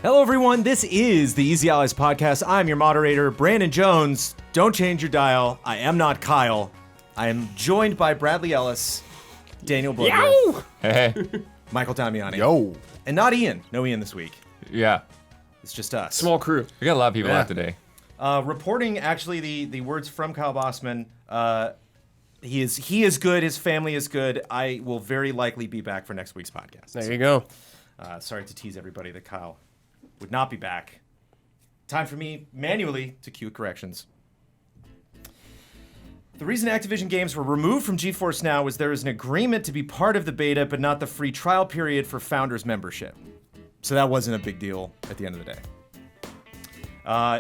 Hello, everyone. This is the Easy Allies podcast. I'm your moderator, Brandon Jones. Don't change your dial. I am not Kyle. I am joined by Bradley Ellis, Daniel Bloodworth, Hey. Michael Damiani, Yo. and not Ian. No Ian this week. Yeah. It's just us. Small crew. We got a lot of people out today. Reporting actually the words from Kyle Bossman. He is good. His family is good. I will very likely be back for next week's podcast. There you go. Sorry to tease everybody that Kyle would not be back. Time for me manually to cue corrections. The reason Activision games were removed from GeForce Now was there was an agreement to be part of the beta, but not the free trial period for Founders membership. So that wasn't a big deal at the end of the day.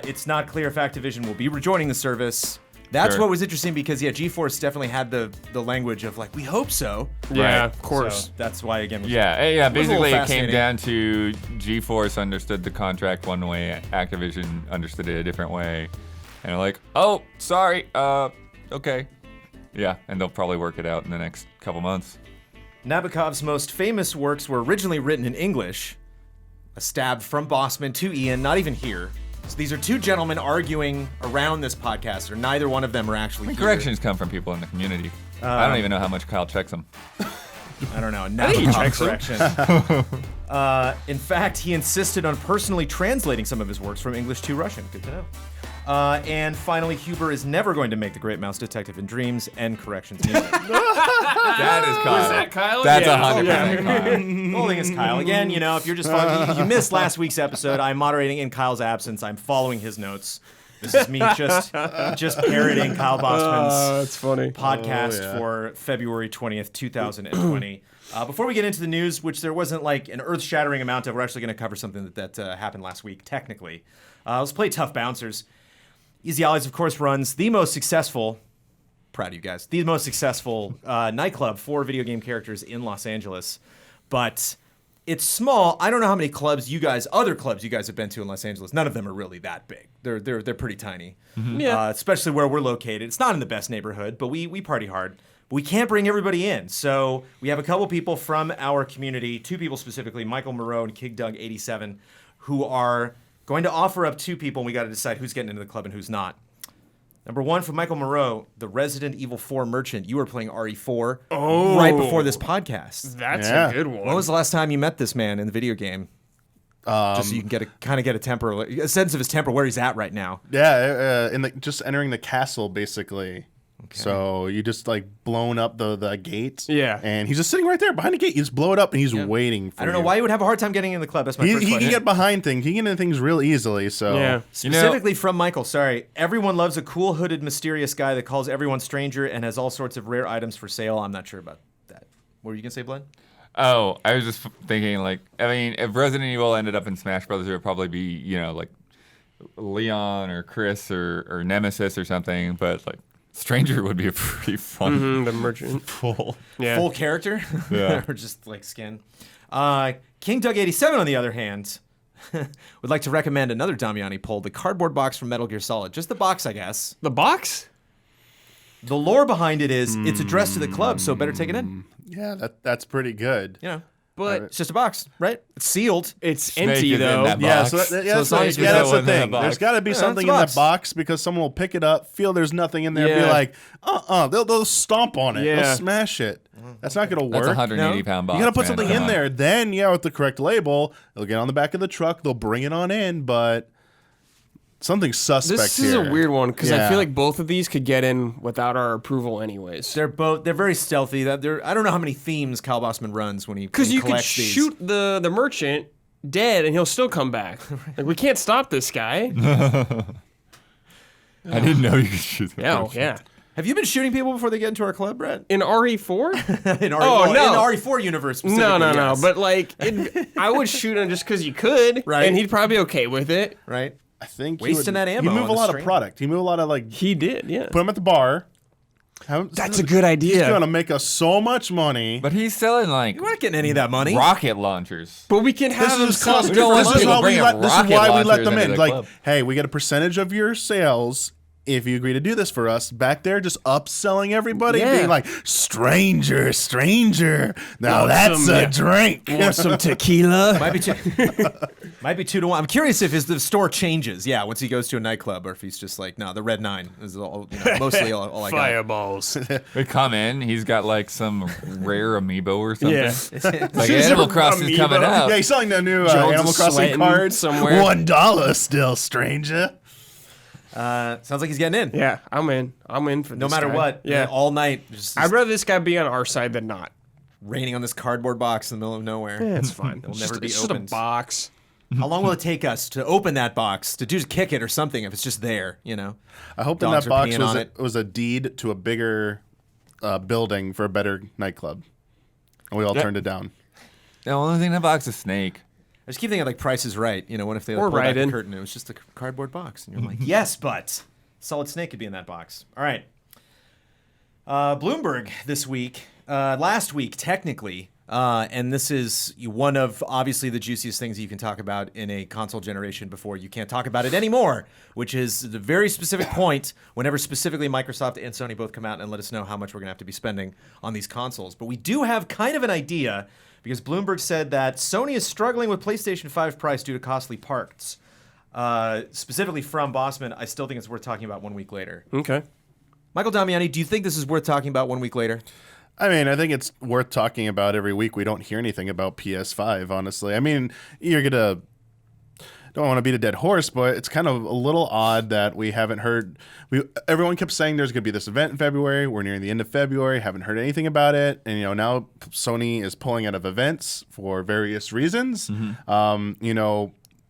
It's not clear if Activision will be rejoining the service. That's Sure. what was interesting because, GeForce definitely had the language of, like, we hope so. Yeah, Right. of course. So that's why, again, Yeah, was a basically little it came fascinating. down to GeForce understood the contract one way, Activision understood it a different way. And they're like, oh, sorry, okay. Yeah, and they'll probably work it out in the next couple months. Nabokov's most famous works were originally written in English. A stab from Bossman to Ian, not even here. So these are two gentlemen arguing around this podcast, or neither one of them are actually here. Corrections come from people in the community. I don't even know how much Kyle checks them. I don't know. think he Nabokov checks them. correction. In fact, he insisted on personally translating some of his works from English to Russian. Good to know. And finally, Huber is never going to make the Great Mouse Detective in Dreams. End corrections. Music. That is Kyle. Was that Kyle? That's Yeah. 100% Kyle. The whole thing is Kyle. Again, if you're just following, you missed last week's episode. I'm moderating in Kyle's absence. I'm following his notes. This is me just parroting Kyle Bossman's That's funny. podcast for February 20th, 2020. Before we get into the news, which there wasn't like an earth-shattering amount of, we're actually going to cover something that happened last week, technically. Let's play Tough Bouncers. Easy Allies, of course, runs the most successful, proud of you guys, the most successful nightclub for video game characters in Los Angeles. But it's small. I don't know how many other clubs you guys have been to in Los Angeles. None of them are really that big. They're pretty tiny. Yeah. Especially where we're located. It's not in the best neighborhood, but we party hard. But we can't bring everybody in. So we have a couple people from our community, two people specifically, Michael Moreau and KigDoug87, who are going to offer up two people, and we got to decide who's getting into the club and who's not. Number one, from Michael Moreau, the Resident Evil 4 merchant. You were playing RE4 right before this podcast. That's Yeah. a good one. When was the last time you met this man in the video game? Just so you can get a sense of his temper, where he's at right now. Yeah, just entering the castle basically. So you just like blown up the gate. Yeah. And he's just sitting right there behind the gate. You just blow it up and he's waiting for you. I don't know why you would have a hard time getting in the club. That's my first He question. can get behind things. He can get into things real easily. So Yeah. Specifically from Michael, sorry. Everyone loves a cool, hooded, mysterious guy that calls everyone stranger and has all sorts of rare items for sale. I'm not sure about that. What were you going to say, Blood? Oh, I was just thinking, if Resident Evil ended up in Smash Brothers, it would probably be, like Leon or Chris or Nemesis or something, but Stranger would be a pretty fun the merchant. pull. Yeah. Full character? Yeah. Or just like skin? KingDoug87, on the other hand, would like to recommend another Damiani pull, the cardboard box from Metal Gear Solid. Just the box, I guess. The box? The lore behind it is it's addressed to the club, so better take it in. Yeah, that's pretty good. But it's just a box, right? It's sealed. It's Snake empty is in though. that Yeah, box. so as long that's as you the know what's in thing. that There's box. got to be something it's a in that box. box because someone will pick it up, feel there's nothing in there, and be Yeah. like, they'll stomp on it, Yeah. they'll smash it. That's not gonna That's work. a 180-pound box. You gotta put man. something Come in on. there. Then, with the correct label, they'll get on the back of the truck. They'll bring it on in, but something's suspect This here. is a weird one because I Yeah. feel like both of these could get in without our approval anyways. They're very stealthy. I don't know how many themes Kyle Bossman runs when he Because you could collects these. shoot the merchant dead and he'll still come back. Like we can't stop this guy. I didn't know you could shoot the Yeah, person. yeah. Have you been shooting people before they get into our club, Brett? In RE4? In no. in the RE4 universe specifically, no. yes. But like, I would shoot him just because you could, Right. And he'd probably be okay with it. Right? I think Wasting that ammo He'd move on a the lot stream. of product. He'd move a lot of He did, yeah. Put him at the bar. That's a good idea. He's gonna make us so much money. But he's selling You're not getting any of that money. rocket launchers. But we can have This him is sell cost. We don't want This is people why we bringing let. This is rocket why we let launchers them into in. the Like, club. hey, we get a percentage of your sales if you agree to do this for us, back there just upselling everybody, Yeah. being like, stranger, now that's a drink. Want some tequila? Might be 2 to 1. I'm curious if the store changes. Yeah, once he goes to a nightclub, or if he's just like, no, the Red 9 is mostly all I got. Fireballs. We come in, he's got like some rare amiibo or something. Yeah. Like Animal Crossing's coming out. Yeah, he's selling the new Jones Animal is Crossing sweating cards. somewhere. $1 still, stranger. Sounds like he's getting in. Yeah, I'm in. I'm in for this No matter guy. what. Yeah. All night. Just I'd rather this guy be on our side than not. raining on this cardboard box in the middle of nowhere. Yeah, it's fine. It'll It's never just- be it's just opened. a box. How long will it take us to open that box, to just kick it or something if it's just there, I hope that Dogs that are box peeing was on a, it. was a deed to a bigger building for a better nightclub. And we all turned it down. The only thing in that box is Snake. I just keep thinking like Price is Right. What if they Or pulled back the Raiden. curtain and it was just a cardboard box? And you're like, yes, but Solid Snake could be in that box. All right. Bloomberg this week, last week technically, and this is one of obviously the juiciest things you can talk about in a console generation before you can't talk about it anymore, which is the very specific point whenever specifically Microsoft and Sony both come out and let us know how much we're going to have to be spending on these consoles. But we do have kind of an idea because Bloomberg said that Sony is struggling with PlayStation 5 price due to costly parts. Specifically from Bossman, I still think it's worth talking about 1 week later. Okay. Michael Damiani, do you think this is worth talking about 1 week later? I mean, I think it's worth talking about every week. We don't hear anything about PS5, honestly. I mean, you're going to... Don't want to beat a dead horse, but it's kind of a little odd that we haven't heard... Everyone kept saying there's going to be this event in February. We're nearing the end of February. Haven't heard anything about it. And, now Sony is pulling out of events for various reasons.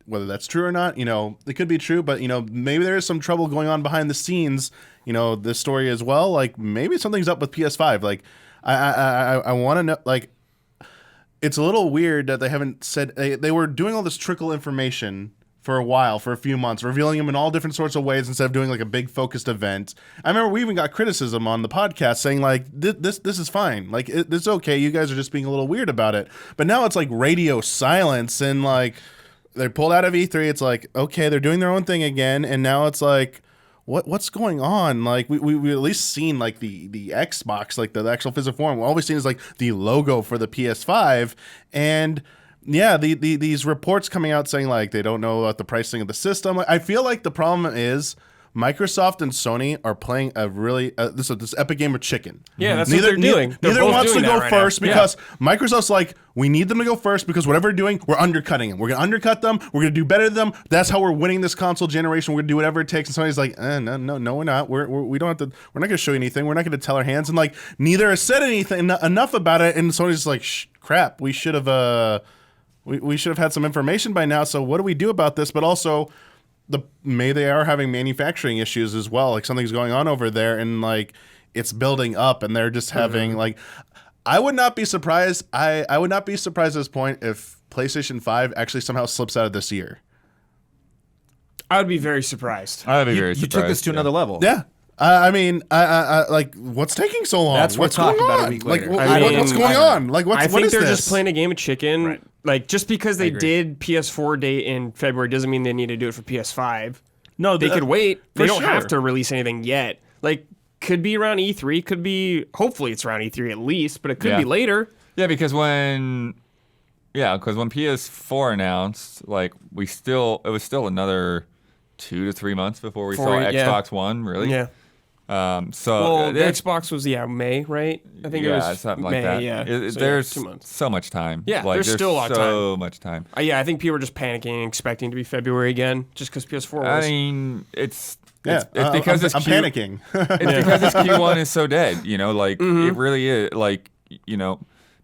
Whether that's true or not, it could be true, but, maybe there is some trouble going on behind the scenes, this story as well. Like, maybe something's up with PS5. Like, I want to know, like, it's a little weird that they haven't said, they were doing all this trickle information for a while, for a few months, revealing them in all different sorts of ways instead of doing like a big focused event. I remember we even got criticism on the podcast saying like, this is fine. Like, it's okay. You guys are just being a little weird about it. But now it's like radio silence and like, they pulled out of E3. It's like, okay, they're doing their own thing again. And now it's like, what's going on? Like, we at least seen like the Xbox, like the actual physical form. All we've seen is like the logo for the PS5. And yeah, these reports coming out saying like they don't know about the pricing of the system. I feel like the problem is Microsoft and Sony are playing a really this epic game of chicken. Yeah, that's what they're doing. They're Neither both wants to doing go that right first now. because Microsoft's like, we need them to go first because whatever they're doing, we're undercutting them. We're gonna undercut them. We're gonna do better than them. That's how we're winning this console generation. We're gonna do whatever it takes. And Sony's like, no, we're not. We don't have to. We're not gonna show you anything. We're not gonna tell our hands. And like, neither has said anything enough about it. And Sony's like, crap. We should have. We should have had some information by now. So what do we do about this? But also, they are having manufacturing issues as well. Like something's going on over there, and like it's building up, and they're just having like. I would not be surprised. I would not be surprised at this point if PlayStation 5 actually somehow slips out of this year. I would be very surprised. I'd be very You surprised. took this to another level. Yeah. I mean, like, what's taking so long? That's what's what we're going talking about a on? week Like, later. what's going on? Like, I what think is they're this? just playing a game of chicken. Right. Like, just because they agree. did PS4 date in February doesn't mean they need to do it for PS5. No, They could wait. They for don't have sure. to release anything yet. Like, could be around E3. Could be, hopefully it's around E3 at least, but it could Yeah. be later. Yeah, because when PS4 announced, like it was still another 2 to 3 months before we saw Yeah. Xbox One, really. Yeah. So Well, the it's- Xbox was, May, right? I think it was something May, like that. yeah. So, there's 2 months. so much time. Yeah, like, there's still a lot of so much time. Yeah, I think people were just panicking and expecting to be February again just because PS4 was. I mean, it's I'm because this panicking. It's because this Q1 is so dead. Like Mm-hmm. it really is. Like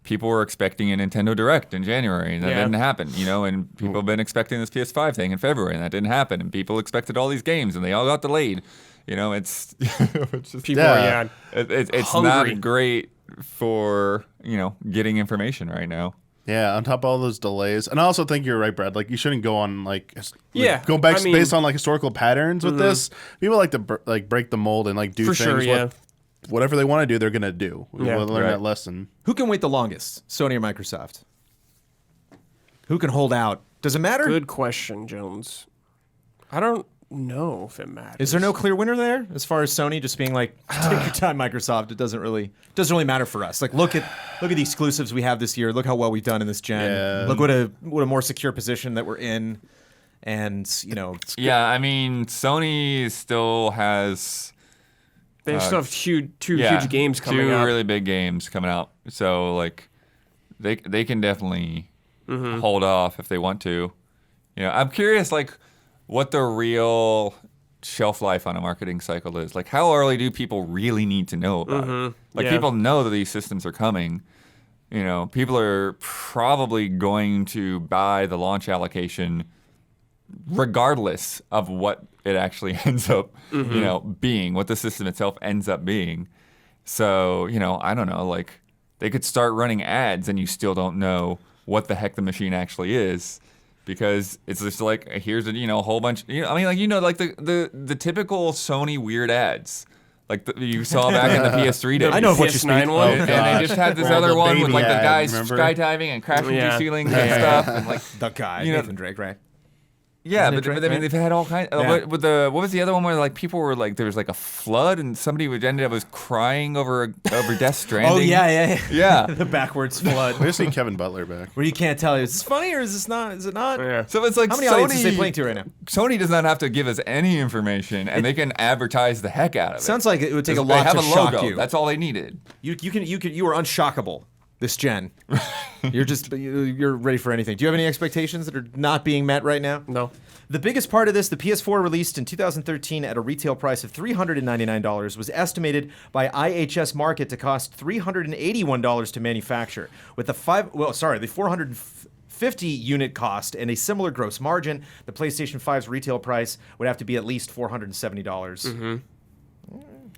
people were expecting a Nintendo Direct in January, and that Yeah. didn't happen. And people have been expecting this PS5 thing in February, and that didn't happen. And people expected all these games, and they all got delayed. It's it's just people Yeah. are, it's hungry. not great for getting information right now. Yeah, on top of all those delays, and I also think you're right, Brad. Like, you shouldn't go on go back I mean- based on like historical patterns with this. People like to break the mold and like do For things. sure, yeah. Whatever they want to do, they're gonna do. Yeah. We'll learn Right. that lesson. Who can wait the longest, Sony or Microsoft? Who can hold out? Does it matter? Good question, Jones. I don't know if it matters. Is there no clear winner there as far as Sony just being like, take your time, Microsoft? It doesn't really matter for us. Like, look at the exclusives we have this year. Look how well we've done in this gen. Yeah. Look what a more secure position that we're in, and Yeah, I mean, Sony still has They still have two yeah, huge games coming two up. really big games coming out. So like, they can definitely hold off if they want to. I'm curious like what the real shelf life on a marketing cycle is. Like, how early do people really need to know about it? Like, Yeah. people know that these systems are coming. People are probably going to buy the launch allocation regardless of what it actually ends up, being, what the system itself ends up being. So, I don't know, like, they could start running ads and you still don't know what the heck the machine actually is, because it's just like, here's a whole bunch, like the typical Sony weird ads. Like you saw back in the PS3 days. I know what you speak. PS9 one. And they just had this Or other the one with baby like the ad, guys remember? skydiving and crashing Yeah. through ceilings and stuff. And like, the guy, You know- Nathan Drake, right? yeah, Isn't it but I Drake, mean, right? they've had all kinds. Yeah. What was the other one where like people were like there was like a flood and somebody would ended up was crying over Death Stranding? Oh yeah. Yeah. The backwards flood, We just need Kevin Butler back. where you can't tell. Is this funny or is this not? Is it not? Yeah. So it's like How many audiences are they Sony, playing to right now? Sony does not have to give us any information, and they can advertise the heck out of it. Sounds like it would take a They lot have to a shock logo. you. That's all they needed. You are unshockable this gen. You're ready for anything. Do you have any expectations that are not being met right now? No. The biggest part of this, the PS4 released in 2013 at a retail price of $399, was estimated by IHS Markit to cost $381 to manufacture, with the 450 unit cost and a similar gross margin. The PlayStation 5's retail price would have to be at least $470.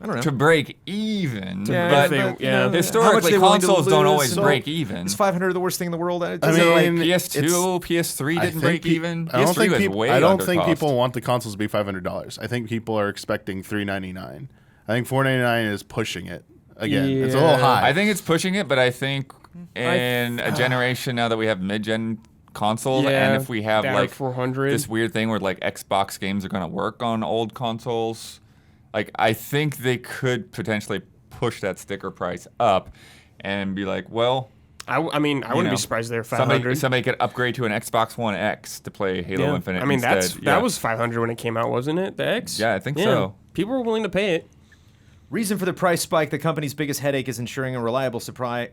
I don't know. To break even, Yeah, but they- you yeah. know, historically, how much they willing to consoles don't lose, always so break even. Is 500 the worst thing in the world? It I doesn't, mean, like, PS2, PS3 didn't break even. I don't PS3 think was people. way I don't under think cost. people want the consoles to be $500. I think people are expecting $399. I think $499 is pushing it. Again, it's a little Yeah. high. I think it's pushing it, but I think in a generation now that we have mid-gen consoles, and if we have down like 400. this weird thing where like Xbox games are going to work on old consoles, like I think they could potentially push that sticker price up and be like, well, I wouldn't know, be surprised they're 500. somebody could upgrade to an Xbox One X to play Halo Yeah. Infinite. I mean, instead. that was 500 when it came out, wasn't it? The X. Yeah, I think so. People were willing to pay it. Reason for the price spike, the company's biggest headache is ensuring a reliable supply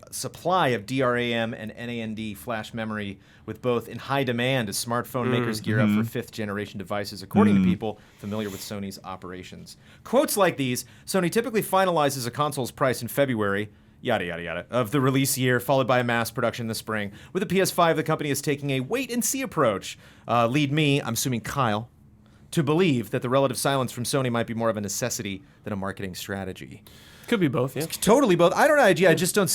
of DRAM and NAND flash memory, with both in high demand as smartphone makers gear up for fifth-generation devices, according to people familiar with Sony's operations. Quotes like these: Sony typically finalizes a console's price in February, yada, yada, yada, of the release year, followed by a mass production in the spring. With the PS5, the company is taking a wait-and-see approach. Lead me, I'm assuming Kyle, to believe that the relative silence from Sony might be more of a necessity than a marketing strategy. Could be both, yeah. Totally both. I don't know. I just don't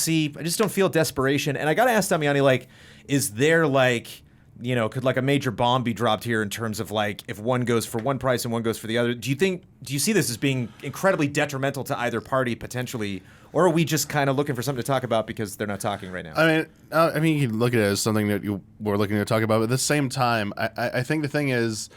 feel desperation. And I gotta ask Damiani, like, is there like, could like a major bomb be dropped here in terms of like if one goes for one price and one goes for the other? Do you see this as being incredibly detrimental to either party potentially, or are we just kind of looking for something to talk about because they're not talking right now? I mean, you can look at it as something that you were looking to talk about, but at the same time, I think the thing is,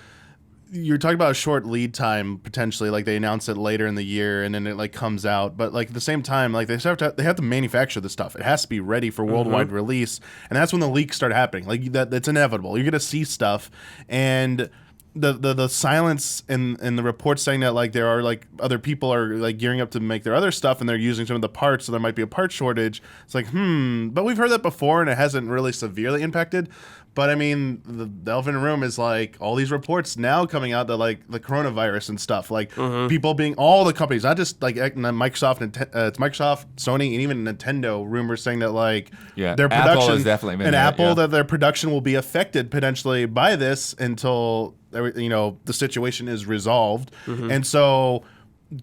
you're talking about a short lead time potentially, like they announce it later in the year and then it like comes out, but like at the same time, like they have to manufacture the stuff. It has to be ready for worldwide release, and that's when the leaks start happening. Like that's inevitable. You're gonna see stuff, and the silence in the reports saying that like there are like other people are like gearing up to make their other stuff and they're using some of the parts, so there might be a part shortage. It's like but we've heard that before and it hasn't really severely impacted. But I mean, the elephant in the room is like all these reports now coming out that like the coronavirus and stuff, like people being all the companies, not just like Microsoft, it's Microsoft, Sony, and even Nintendo. Rumors saying that like their Apple production has definitely been and there, Apple yeah. that their production will be affected potentially by this until the situation is resolved. And so,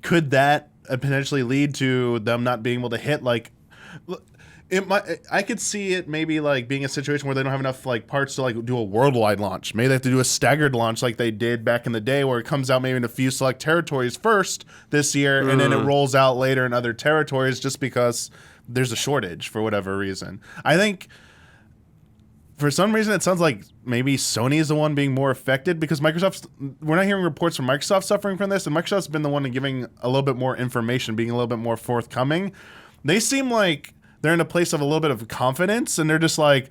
could that potentially lead to them not being able to hit like? I could see it maybe like being a situation where they don't have enough like parts to like do a worldwide launch. Maybe they have to do a staggered launch like they did back in the day, where it comes out maybe in a few select territories first this year, and then it rolls out later in other territories just because there's a shortage for whatever reason. I think for some reason, it sounds like maybe Sony is the one being more affected because we're not hearing reports from Microsoft suffering from this, and Microsoft's been the one giving a little bit more information, being a little bit more forthcoming. They seem like they're in a place of a little bit of confidence, and they're just like,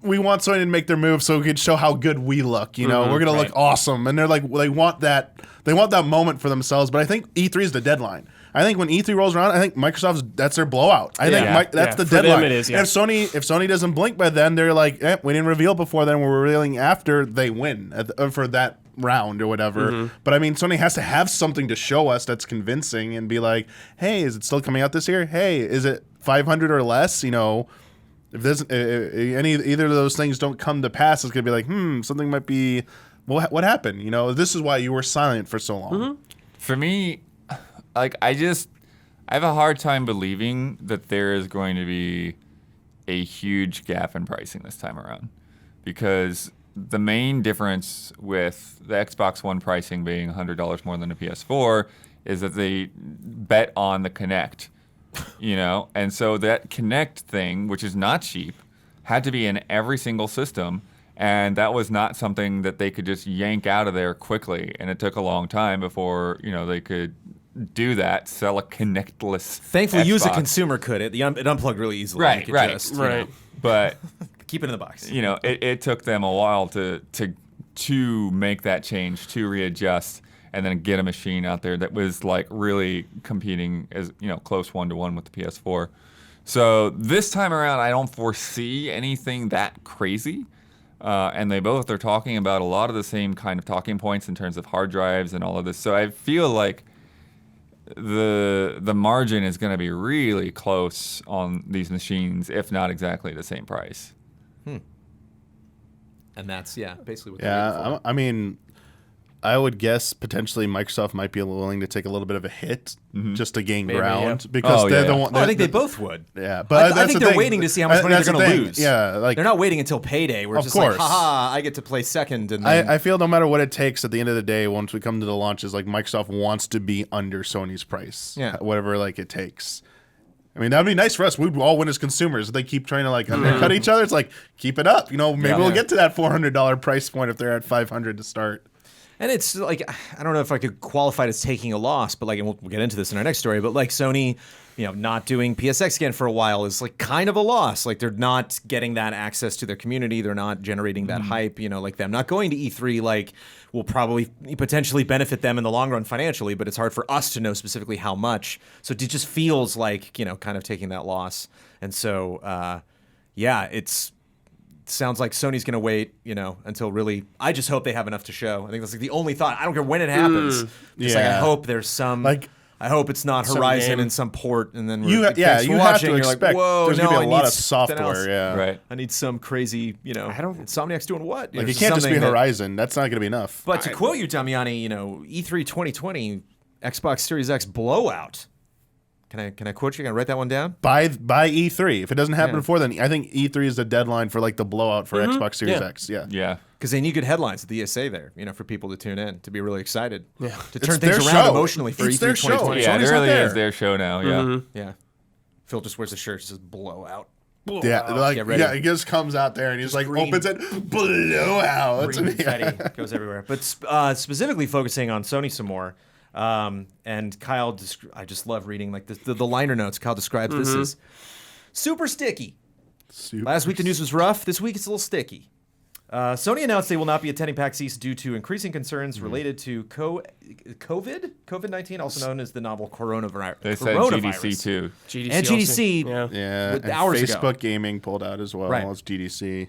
we want Sony to make their move so we can show how good we look. You know, we're gonna look awesome, and they're like, they want that moment for themselves. But I think E3 is the deadline. I think when E3 rolls around, I think that's their blowout. I think that's the For deadline. them it is, yeah. And if Sony doesn't blink by then, they're like, we didn't reveal before then. We're revealing after they win for that round or whatever. But I mean, Sony has to have something to show us that's convincing and be like, hey, is it still coming out this year? Hey, is it 500 or less? You know, if there's either of those things don't come to pass, it's gonna be like, something might be. Well, what happened? You know, this is why you were silent for so long. For me, like I have a hard time believing that there is going to be a huge gap in pricing this time around, because the main difference with the Xbox One pricing being $100 more than the PS4 is that they bet on the Kinect, you know, and so that Kinect thing, which is not cheap, had to be in every single system. And that was not something that they could just yank out of there quickly. And it took a long time before, you know, they could do that, sell a Kinectless Thankfully, you as a Xbox. consumer could. It unplugged really easily. Right, You could right, just, you right. know, But, keep it in the box. you know, it took them a while to make that change, to readjust, and then get a machine out there that was, like, really competing as, you know, close 1-to-1 with the PS4. So this time around, I don't foresee anything that crazy. And they both are talking about a lot of the same kind of talking points in terms of hard drives and all of this. So I feel like the margin is going to be really close on these machines, if not exactly the same price. And that's basically what they're waiting for. I mean, I would guess potentially Microsoft might be willing to take a little bit of a hit just to gain ground because Oh, they're yeah, the yeah. one. I think they both would. Yeah, but I that's think the they're thing. waiting to see how much money That's they're the going to thing. lose. Yeah, like They're not waiting until payday. We're Of just like, course. haha, I get to play second. And then, I feel no matter what it takes at the end of the day, once we come to the launches, like Microsoft wants to be under Sony's price. Yeah. Whatever like it takes. I mean, that'd be nice for us. We'd all win as consumers. If they keep trying to like undercut each other, it's like, keep it up. You know, maybe we'll get to that $400 price point if they're at $500 to start. And it's like, I don't know if I could qualify it as taking a loss, but like, and we'll get into this in our next story, but like Sony, you know, not doing PSX again for a while is like kind of a loss. Like they're not getting that access to their community. They're not generating that hype, you know, like them not going to E3, like will probably potentially benefit them in the long run financially, but it's hard for us to know specifically how much. So it just feels like, you know, kind of taking that loss. And so, sounds like Sony's going to wait, you know, until really. I just hope they have enough to show. I think that's like the only thought. I don't care when it happens. Just like I Yeah. hope there's some. Like, I hope it's not some Horizon game. and some port, and then you thanks for have watching. to You're like, expect whoa, there's no, gonna be I a lot need of something software. else. Yeah, Right. I need some crazy, you know. Insomniac's doing what? Like Or it can't just be something that- Horizon. That's not gonna be enough. But to quote you, Damiani, you know, E3 2020, Xbox Series X blowout. Can I quote you? Can I write that one down? By E3, if it doesn't happen Yeah. before then, I think E3 is the deadline for like the blowout for Xbox Series Yeah. X. Yeah. Yeah. Because they need good headlines at the ESA there, you know, for people to tune in, to be really excited, to It's turn their things around show. emotionally for It's E3 their show. 2020. Yeah, it Sony's not really there. is their show now. Yeah. Yeah. Phil just wears a shirt that says blowout. Yeah, like Get ready. he just comes out there and he's like green- opens it, blowout. Green confetti goes everywhere. But specifically focusing on Sony some more. And Kyle, I just love reading like the liner notes. Kyle describes this as super sticky. Last week the news was rough. This week it's a little sticky. Sony announced they will not be attending PAX East due to increasing concerns related to COVID-19, also known as the novel coronavirus. They said GDC too. GDC And also. GDC. Yeah. Yeah, With and hours Facebook ago. Gaming pulled out as well Right. as GDC.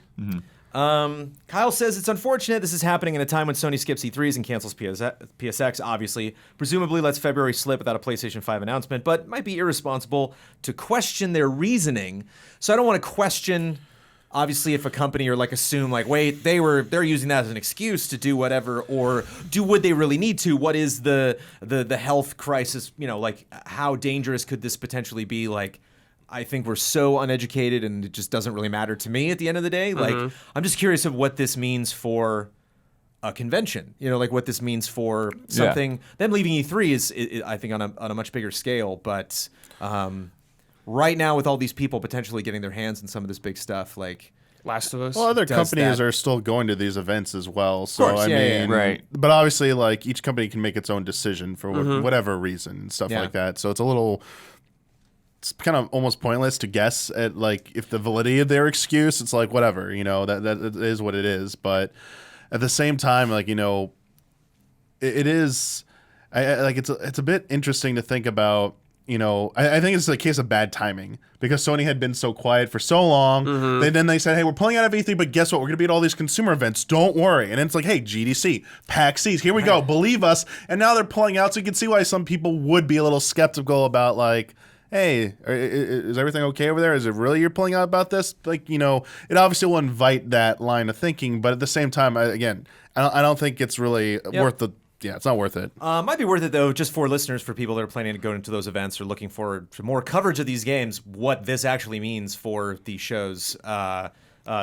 Kyle says it's unfortunate this is happening in a time when Sony skips E3s and cancels PSX, obviously. Presumably lets February slip without a PlayStation 5 announcement, but might be irresponsible to question their reasoning. So I don't want to question, obviously, if a company or like assume like, wait, they're using that as an excuse to do whatever, or would they really need to? What is the health crisis? You know, like how dangerous could this potentially be? Like, I think we're so uneducated and it just doesn't really matter to me at the end of the day. Like, I'm just curious of what this means for a convention, you know, like what this means for something. Them leaving E3 is I think, on a much bigger scale. But right now, with all these people potentially getting their hands on some of this big stuff, like, Last of Us. Well, other does companies that. are still going to these events as well. So course, I yeah, mean, right. But obviously, like each company can make its own decision for whatever reason and stuff Yeah. like that. So it's kind of almost pointless to guess at like if the validity of their excuse. It's like whatever, that is what it is. But at the same time, like it is. Like it's a bit interesting to think about. I think it's a case of bad timing because Sony had been so quiet for so long. Then they said, hey, we're pulling out of E3, but guess what? We're going to be at all these consumer events. Don't worry. And then it's like, hey, GDC, PAX East, here we go. Believe us. And now they're pulling out. So you can see why some people would be a little skeptical about like, hey, is everything okay over there? Is it really you're pulling out about this? Like, it obviously will invite that line of thinking. But at the same time, I don't think it's really worth the... Yeah, it's not worth it. Might be worth it, though, just for listeners, for people that are planning to go into those events or looking forward to more coverage of these games, what this actually means for these shows.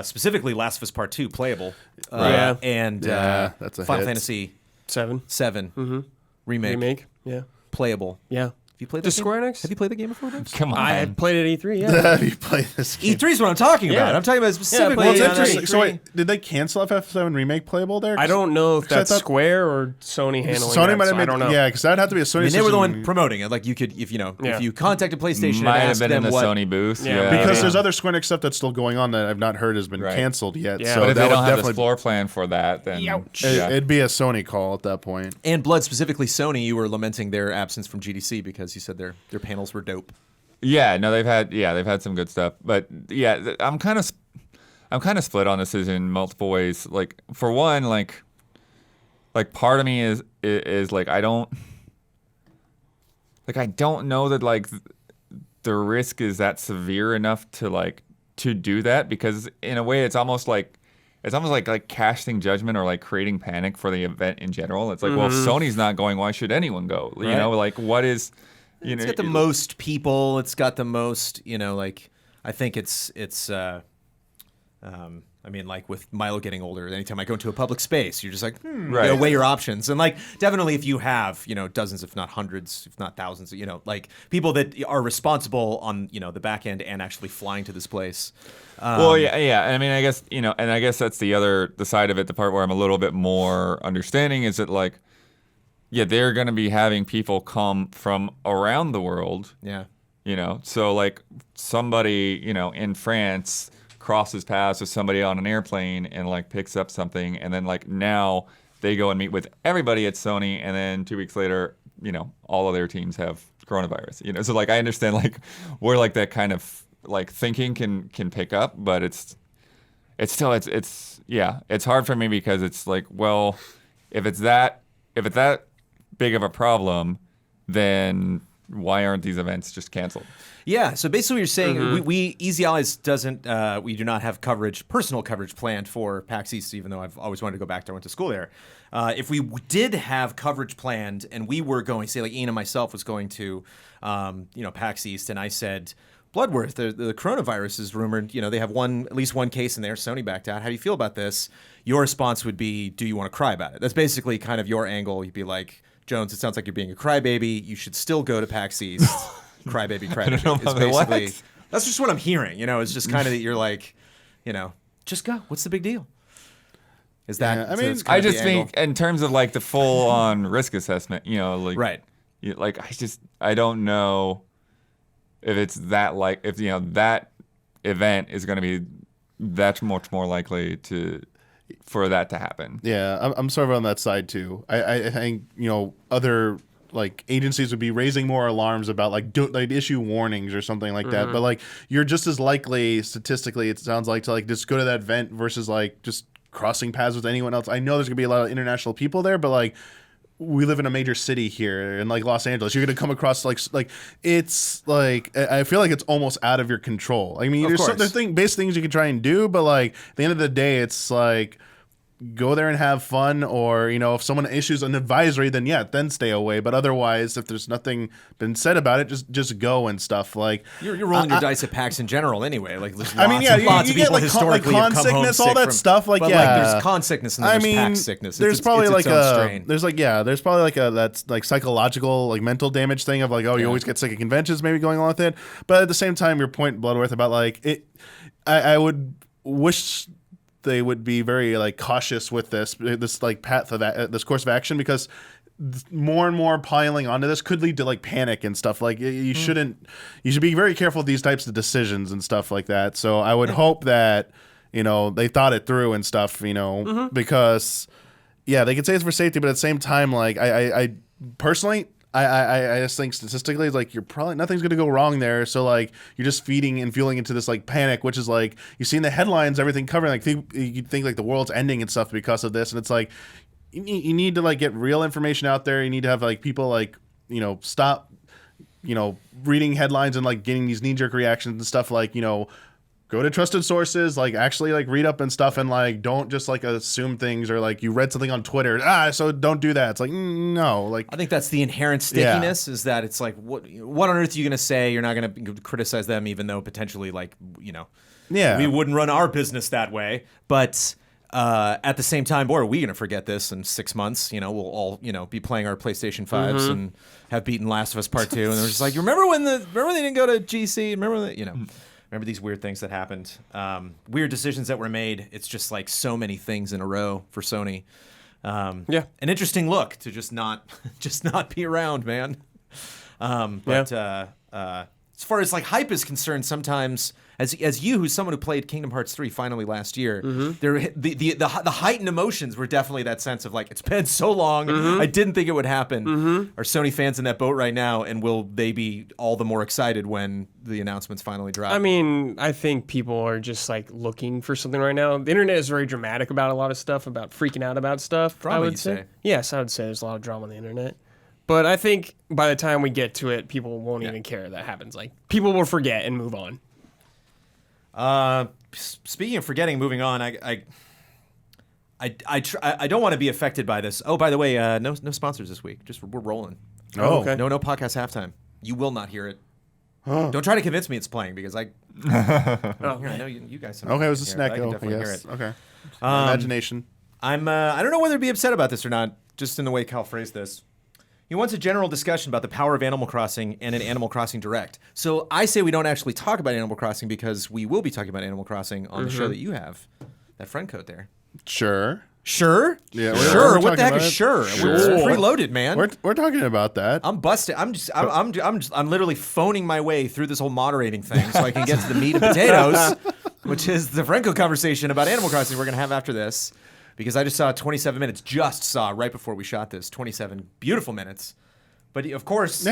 Specifically, Last of Us Part 2, playable. Yeah. And that's a Final hit. Fantasy 7. 7 remake, Yeah. playable. Yeah. Have you played The that game? Square Enix? Have you played the game before, Vince? Come on. I had played it at E3, yeah. You play this game. E3 is what I'm talking about. Yeah. I'm talking about specifically. played Well, it's Yeah, interesting. on So E3. wait, did they cancel FF7 Remake playable there? I don't know if I that's thought- Square or Sony handling Sony that, might so have made. I don't know. Yeah, because that'd have to be a Sony. I mean, they were the system. one promoting it. Like you could, if Yeah. you contacted PlayStation Might and have asked been in them the what, Sony booth. Yeah, Yeah, Because Yeah. there's other Square Enix stuff that's still going on that I've not heard has been Right. canceled yet. Yeah. So But if that they would don't have the definitely floor plan for that, then it'd be a Sony call at that point. and Blood specifically Sony, you were lamenting their absence from GDC because you said their panels were dope. Yeah, no, they've had some good stuff, but yeah, I'm kind of split on this in multiple ways. Like for one, like part of me is like I don't know that like the risk is that severe enough to do that, because in a way it's almost like casting judgment or like creating panic for the event in general. It's like, well, if Sony's not going, why should anyone go? You Right. know, like what is It's got the most people. It's got the most, like I think it's I mean, like with Milo getting older, anytime I go into a public space, you're just like, Right. weigh your options. And like, definitely if you have, dozens, if not hundreds, if not thousands, like people that are responsible on, the back end and actually flying to this place. Well, yeah. I mean, I guess, and I guess that's the side of it, the part where I'm a little bit more understanding is that like, yeah, they're going to be having people come from around the world, Yeah. so like somebody, in France crosses paths with somebody on an airplane and like picks up something, and then like now they go and meet with everybody at Sony, and then 2 weeks later, all of their teams have coronavirus, so like I understand like where like that kind of like thinking can pick up, but it's still it's hard for me because it's like, well, if it's that big of a problem, then why aren't these events just canceled? Yeah, so basically what you're saying, we Easy Allies doesn't, we do not have personal coverage planned for PAX East, even though I've always wanted to go back there. I went to school there. If we did have coverage planned and we were going, say like Ian and myself was going to, PAX East, and I said, Bloodworth, the coronavirus is rumored, they have at least one case in there, Sony backed out. How do you feel about this? Your response would be, do you want to cry about it? That's basically kind of your angle. You'd be like, Jones, it sounds like you're being a crybaby. You should still go to PAX East. Crybaby. It's basically, that's just what I'm hearing. It's just kind of that you're like, just go. What's the big deal? Is that? Yeah, I mean, that's kind I of the just think angle? in terms of like the full on risk assessment, like Right. Like I don't know if it's that if that event is going to be that much more likely for that to happen. Yeah, I'm sort of on that side too. I think other like agencies would be raising more alarms about like issue warnings or something like that. But like you're just as likely statistically, it sounds like, to like just go to that event versus like just crossing paths with anyone else. I know there's gonna be a lot of international people there, but like we live in a major city here in like Los Angeles. You're gonna come across like it's like I feel like it's almost out of your control. I mean, there's basic things you can try and do, but like at the end of the day, it's like go there and have fun, or if someone issues an advisory, then stay away. But otherwise, if there's nothing been said about it, just go and stuff. Like You're rolling your dice at PAX in general anyway. Like there's I mean, yeah, lots you of get people like historically con have come home sickness, all sick that from, stuff. Like but yeah, like there's con sickness and then there's PAX sickness. There's probably it's like its own strain. there's probably like that's like psychological, like mental damage thing of like, oh, you always get sick at conventions, maybe going along with it. But at the same time, your point, Bloodworth, about like it, I would wish they would be very like cautious with this like path of this course of action, because more and more piling onto this could lead to like panic and stuff. Like you should be very careful with these types of decisions and stuff like that. So I would hope that, they thought it through and stuff, because they could say it's for safety, but at the same time, like I personally, I just think statistically, it's like nothing's going to go wrong there. So like you're just feeding and fueling into this like panic, which is like you see in the headlines, everything covering, like you think like the world's ending and stuff because of this. And it's like, you need to like get real information out there. You need to have like people like, stop, reading headlines and like getting these knee-jerk reactions and stuff, like, go to trusted sources, like actually like read up and stuff, and like don't just like assume things, or like you read something on Twitter, so don't do that. It's like, no, like I think that's the inherent stickiness, is that it's like, what on earth are you going to say? You're not going to criticize them, even though potentially like, we wouldn't run our business that way. But at the same time, boy, are we going to forget this in 6 months? We'll all, be playing our PlayStation 5s and have beaten Last of Us Part 2. And they're just like, remember they didn't go to GC? Remember that, remember these weird things that happened, weird decisions that were made. It's just like so many things in a row for Sony. An interesting look to just not be around, man. But as far as like hype is concerned, sometimes as you, who's someone who played Kingdom Hearts 3 finally last year, the heightened emotions were definitely that sense of like, it's been so long, I didn't think it would happen. Are Sony fans in that boat right now, and will they be all the more excited when the announcements finally drop? I mean, I think people are just like looking for something right now. The internet is very dramatic about a lot of stuff, about freaking out about stuff. Drama, I would you say? Yes, I would say there's a lot of drama on the internet. But I think by the time we get to it, people won't even care that happens. Like, people will forget and move on. Speaking of forgetting, moving on, I don't want to be affected by this. Oh, by the way, no sponsors this week. Just we're rolling. Oh, okay. No podcast halftime. You will not hear it. Don't try to convince me it's playing, because I know you guys. Okay, it was a snack. I can I definitely hear guess. it. Okay. Imagination. I don't know whether to be upset about this or not, just in the way Cal phrased this. He wants a general discussion about the power of Animal Crossing and an Animal Crossing Direct. So I say we don't actually talk about Animal Crossing, because we will be talking about Animal Crossing on the show that you have. That friend code there. Sure. Sure? Yeah, Sure. we're What the heck talking is about sure? it. It's Sure. preloaded, man. We're talking about that. I'm busted. I'm literally phoning my way through this whole moderating thing so I can get to the meat and potatoes, which is the Franco conversation about Animal Crossing we're going to have after this. Because I just saw 27 minutes, right before we shot this, 27 beautiful minutes. But of course,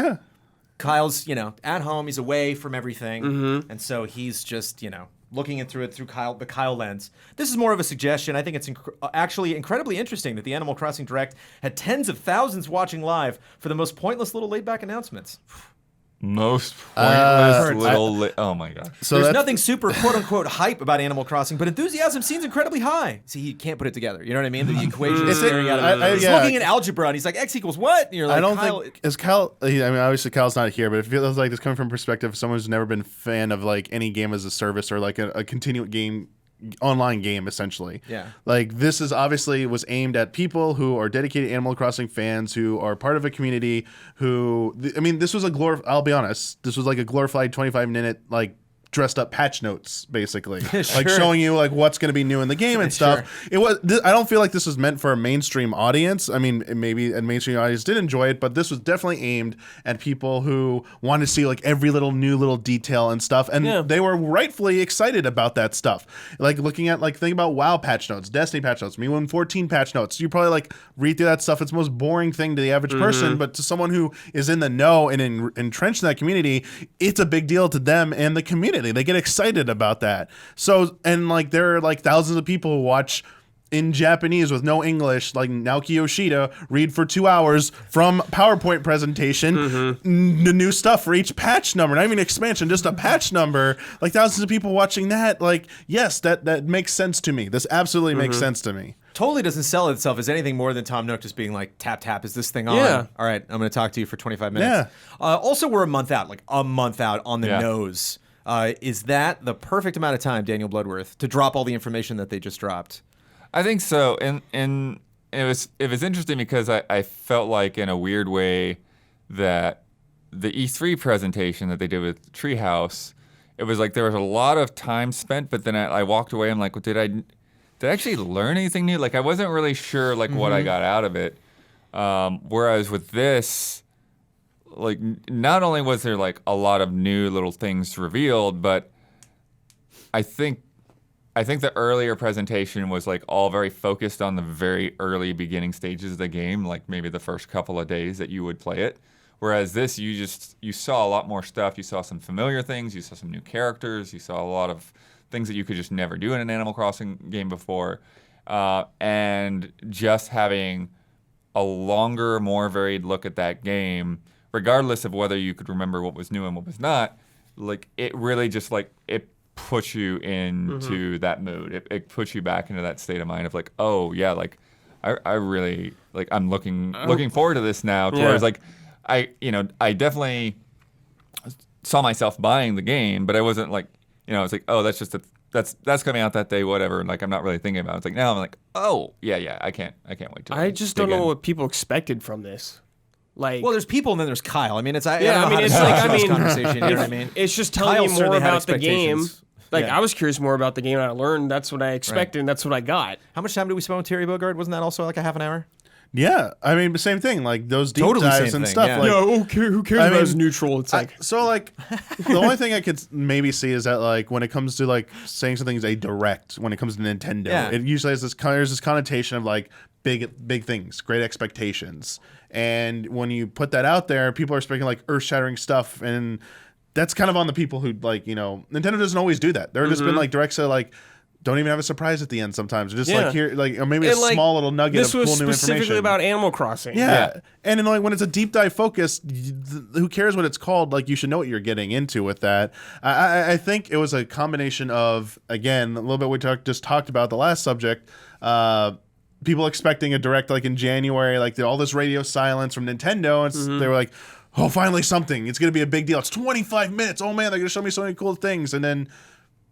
Kyle's, at home. He's away from everything. And so he's just, looking through it through the Kyle lens. This is more of a suggestion. I think it's actually incredibly interesting that the Animal Crossing Direct had tens of thousands watching live for the most pointless little laid-back announcements. Most pointless oh my gosh. So there's nothing super quote-unquote hype about Animal Crossing, but enthusiasm seems incredibly high. See, he can't put it together. You know what I mean? The equation is staring at him. He's looking at algebra, and he's like, X equals what? And you're like, I don't Kyle, think is Cal. I mean, obviously Cal's not here, but it feels like this coming from a perspective of someone who's never been a fan of like any game as a service, or like a continual game, online game, essentially. Yeah. Like, this is obviously was aimed at people who are dedicated Animal Crossing fans, who are part of a community who, I mean, this was I'll be honest, this was like a glorified 25-minute like dressed up patch notes, basically. Like showing you like what's going to be new in the game and stuff. It was I don't feel like this was meant for a mainstream audience. I mean, maybe a mainstream audience did enjoy it, but this was definitely aimed at people who want to see like every new little detail and stuff, and they were rightfully excited about that stuff. Like looking at think about WoW patch notes, Destiny patch notes, MiWin 14 patch notes. You probably like read through that stuff. It's the most boring thing to the average person, but to someone who is in the know and entrenched in that community, it's a big deal to them and the community. They get excited about that. So, and like there are like thousands of people who watch in Japanese with no English, like Naoki Yoshida read for 2 hours from PowerPoint presentation the new stuff for each patch number, not even expansion, just a patch number. Like thousands of people watching that. Like, yes, that makes sense to me. This absolutely makes sense to me. Totally doesn't sell itself as anything more than Tom Nook just being like, tap, tap, is this thing on? Yeah. All right, I'm going to talk to you for 25 minutes. Also, we're a month out on the nose. Is that the perfect amount of time, Daniel Bloodworth, to drop all the information that they just dropped? I think so. And it was interesting because I felt like in a weird way that the E3 presentation that they did with Treehouse, it was like there was a lot of time spent, but then I walked away. I'm like, well, did I actually learn anything new? Like I wasn't really sure like what I got out of it. Whereas with this, like not only was there like a lot of new little things revealed, but I think the earlier presentation was like all very focused on the very early beginning stages of the game, like maybe the first couple of days that you would play it. Whereas this, you saw a lot more stuff. You saw some familiar things. You saw some new characters. You saw a lot of things that you could just never do in an Animal Crossing game before. And just having a longer, more varied look at that game, regardless of whether you could remember what was new and what was not, like it really just like it puts you into that mood. It puts you back into that state of mind of like, oh yeah, like I really like I'm looking forward to this now. Whereas like I definitely saw myself buying the game, but I wasn't like, it's like, oh, that's just that's coming out that day, whatever. And like I'm not really thinking about it. It's like now I'm like, oh yeah, I can't wait to. I just don't know what people expected from this. Like, well, there's people and then there's Kyle. I mean, it's conversation. You know what I mean? It's just telling Kyle me more certainly had about the game. expectations. Like I was curious more about the game, and I learned that's what I expected, and that's what I got. How much time did we spend with Terry Bogard? Wasn't that also like a half an hour? Yeah, I mean, the same thing. Like those deep Totally dives same and thing, stuff. yeah. Like, Who cares I about mean, it's neutral? It's like so like the only thing I could maybe see is that like when it comes to like saying something's a direct, when it comes to Nintendo, it usually has there's this connotation of like big things, great expectations, and when you put that out there, people are expecting like earth-shattering stuff, and that's kind of on the people who like Nintendo doesn't always do that. There have just been like directs that like don't even have a surprise at the end sometimes. Just like here, like or maybe a small little nugget of cool new information. This was specifically about Animal Crossing. Yeah. And then like when it's a deep dive focus, who cares what it's called? Like you should know what you're getting into with that. I think it was a combination of, again, a little bit we just talked about the last subject. People expecting a direct like in January, like all this radio silence from Nintendo, and they were like, oh, finally something. It's gonna be a big deal. It's 25 minutes. Oh man, they're gonna show me so many cool things, and then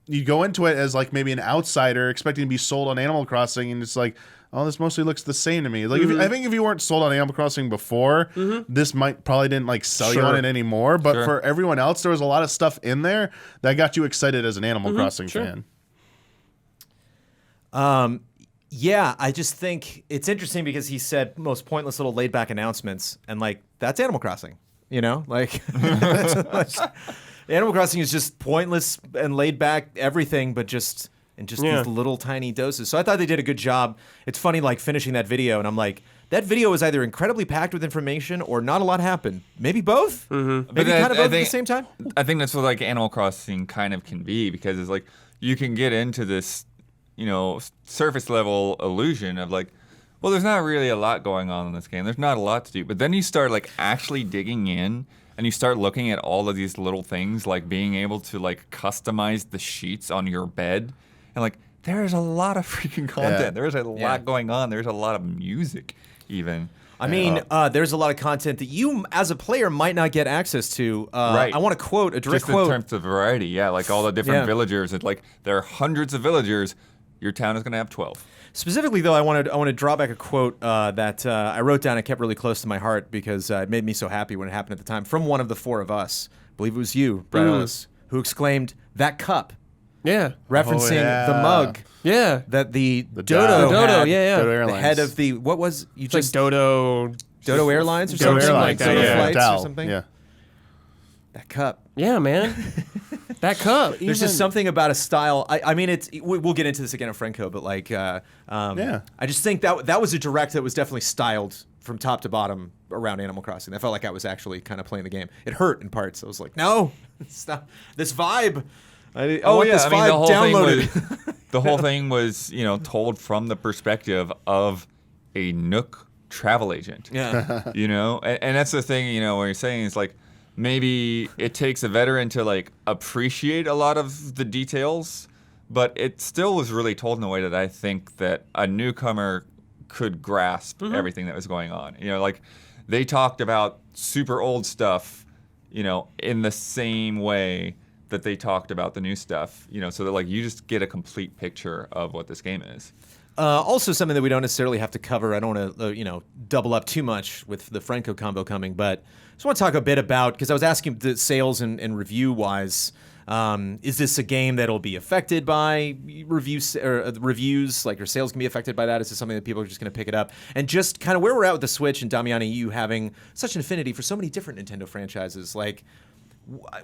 you go into it as like maybe an outsider expecting to be sold on Animal Crossing, and it's like, oh, this mostly looks the same to me. Like I think if you weren't sold on Animal Crossing before, this probably didn't like sell you on it anymore. But for everyone else, there was a lot of stuff in there that got you excited as an Animal Crossing fan. Yeah, I just think it's interesting because he said most pointless little laid back announcements, and like that's Animal Crossing, like Animal Crossing is just pointless and laid back everything, but just these little tiny doses. So I thought they did a good job. It's funny, like finishing that video, and I'm like, that video was either incredibly packed with information or not a lot happened. Maybe both. Maybe kind of both at the same time. I think that's what like Animal Crossing kind of can be, because it's like you can get into this, surface level illusion of like, well, there's not really a lot going on in this game. There's not a lot to do. But then you start like actually digging in, and you start looking at all of these little things, like being able to like customize the sheets on your bed, and like there's a lot of freaking content. There's a lot going on. There's a lot of music even. I mean, there's a lot of content that you, as a player, might not get access to. Right. I want to quote a direct Just quote. in terms of variety, like all the different villagers. It's like there are hundreds of villagers. Your town is going to have 12. Specifically, though, I want to draw back a quote that I wrote down and kept really close to my heart because it made me so happy when it happened at the time, from one of the four of us. I believe it was you, Brad Ellis, who exclaimed, "That cup." Yeah. Referencing the mug. Yeah. That the Dodo had, yeah. Dodo the Airlines. head of the, what was, you It's like just, Dodo Airlines or Dodo something? Airlines. Like Dodo Flights Dow. or something? Yeah. That cup. Yeah, man. That cup. There's just something about a style. I mean, we'll get into this again at Franco, but like, I just think that was a direct that was definitely styled from top to bottom around Animal Crossing. I felt like I was actually kind of playing the game. It hurt in parts. I was like, no, stop this vibe. I want this vibe the whole downloaded. The whole thing was, told from the perspective of a Nook travel agent. Yeah. And that's the thing, where you're saying is like, maybe it takes a veteran to like appreciate a lot of the details, but it still was really told in a way that I think that a newcomer could grasp everything that was going on. Like they talked about super old stuff, in the same way that they talked about the new stuff, so that like you just get a complete picture of what this game is. Also, something that we don't necessarily have to cover. I don't want to, double up too much with the Franco combo coming, but I just want to talk a bit about, because I was asking the sales and review wise, Is this a game that'll be affected by reviews, like your sales can be affected by that? Is this something that people are just going to pick it up? And just kind of where we're at with the Switch and Damiani, you having such an affinity for so many different Nintendo franchises, like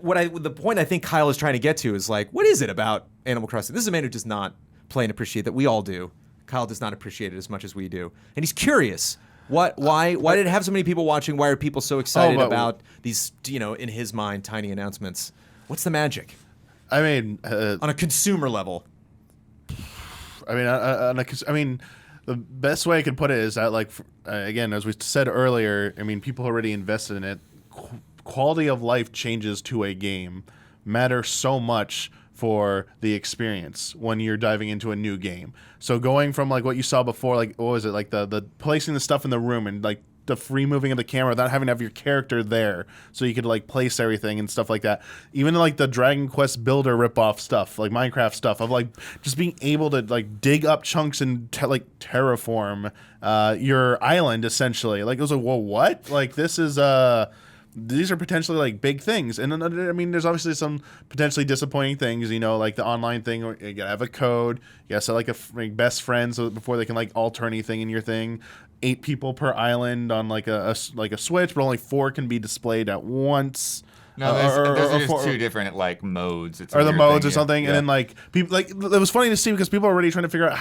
the point I think Kyle is trying to get to is like, what is it about Animal Crossing? This is a man who does not play and appreciate that. We all do. Kyle does not appreciate it as much as we do, and he's curious. Why did it have so many people watching? Why are people so excited about these, in his mind, tiny announcements? What's the magic? I mean, on a consumer level. I mean, the best way I could put it is that, like, again, as we said earlier, I mean, people already invested in it. Quality of life changes to a game matter so much for the experience when you're diving into a new game. So going from like what you saw before, like what was it, like the placing the stuff in the room and like the free moving of the camera without having to have your character there, so you could like place everything and stuff like that. Even like the Dragon Quest Builder ripoff stuff, like Minecraft stuff, of like just being able to like dig up chunks and terraform your island essentially. Like it was like, whoa, what? Like this is these are potentially like big things. And then, I mean, there's obviously some potentially disappointing things, like the online thing. You gotta have a code. You gotta set like best friends before they can like alter anything in your thing. 8 people per island on like a Switch, but only 4 can be displayed at once. No, there's just 2 different like modes. It's or the modes or something, yeah. And then like people, like it was funny to see because people are already trying to figure out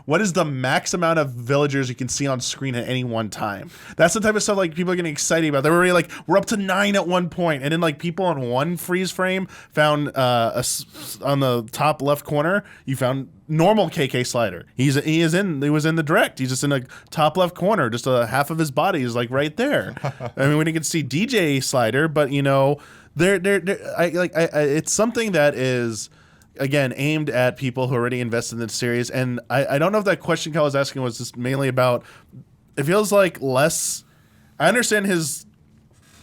what is the max amount of villagers you can see on screen at any one time. That's the type of stuff like people are getting excited about. They were already like, we're up to 9 at one point, and then like people on one freeze frame found on the top left corner, you found normal KK Slider. He was in the direct. He's just in the top left corner. Just half of his body is like right there. I mean, we didn't get to see DJ Slider, but it's something that is again aimed at people who already invested in the series. And I don't know if that question Kyle was asking was just mainly about. It feels like less. I understand his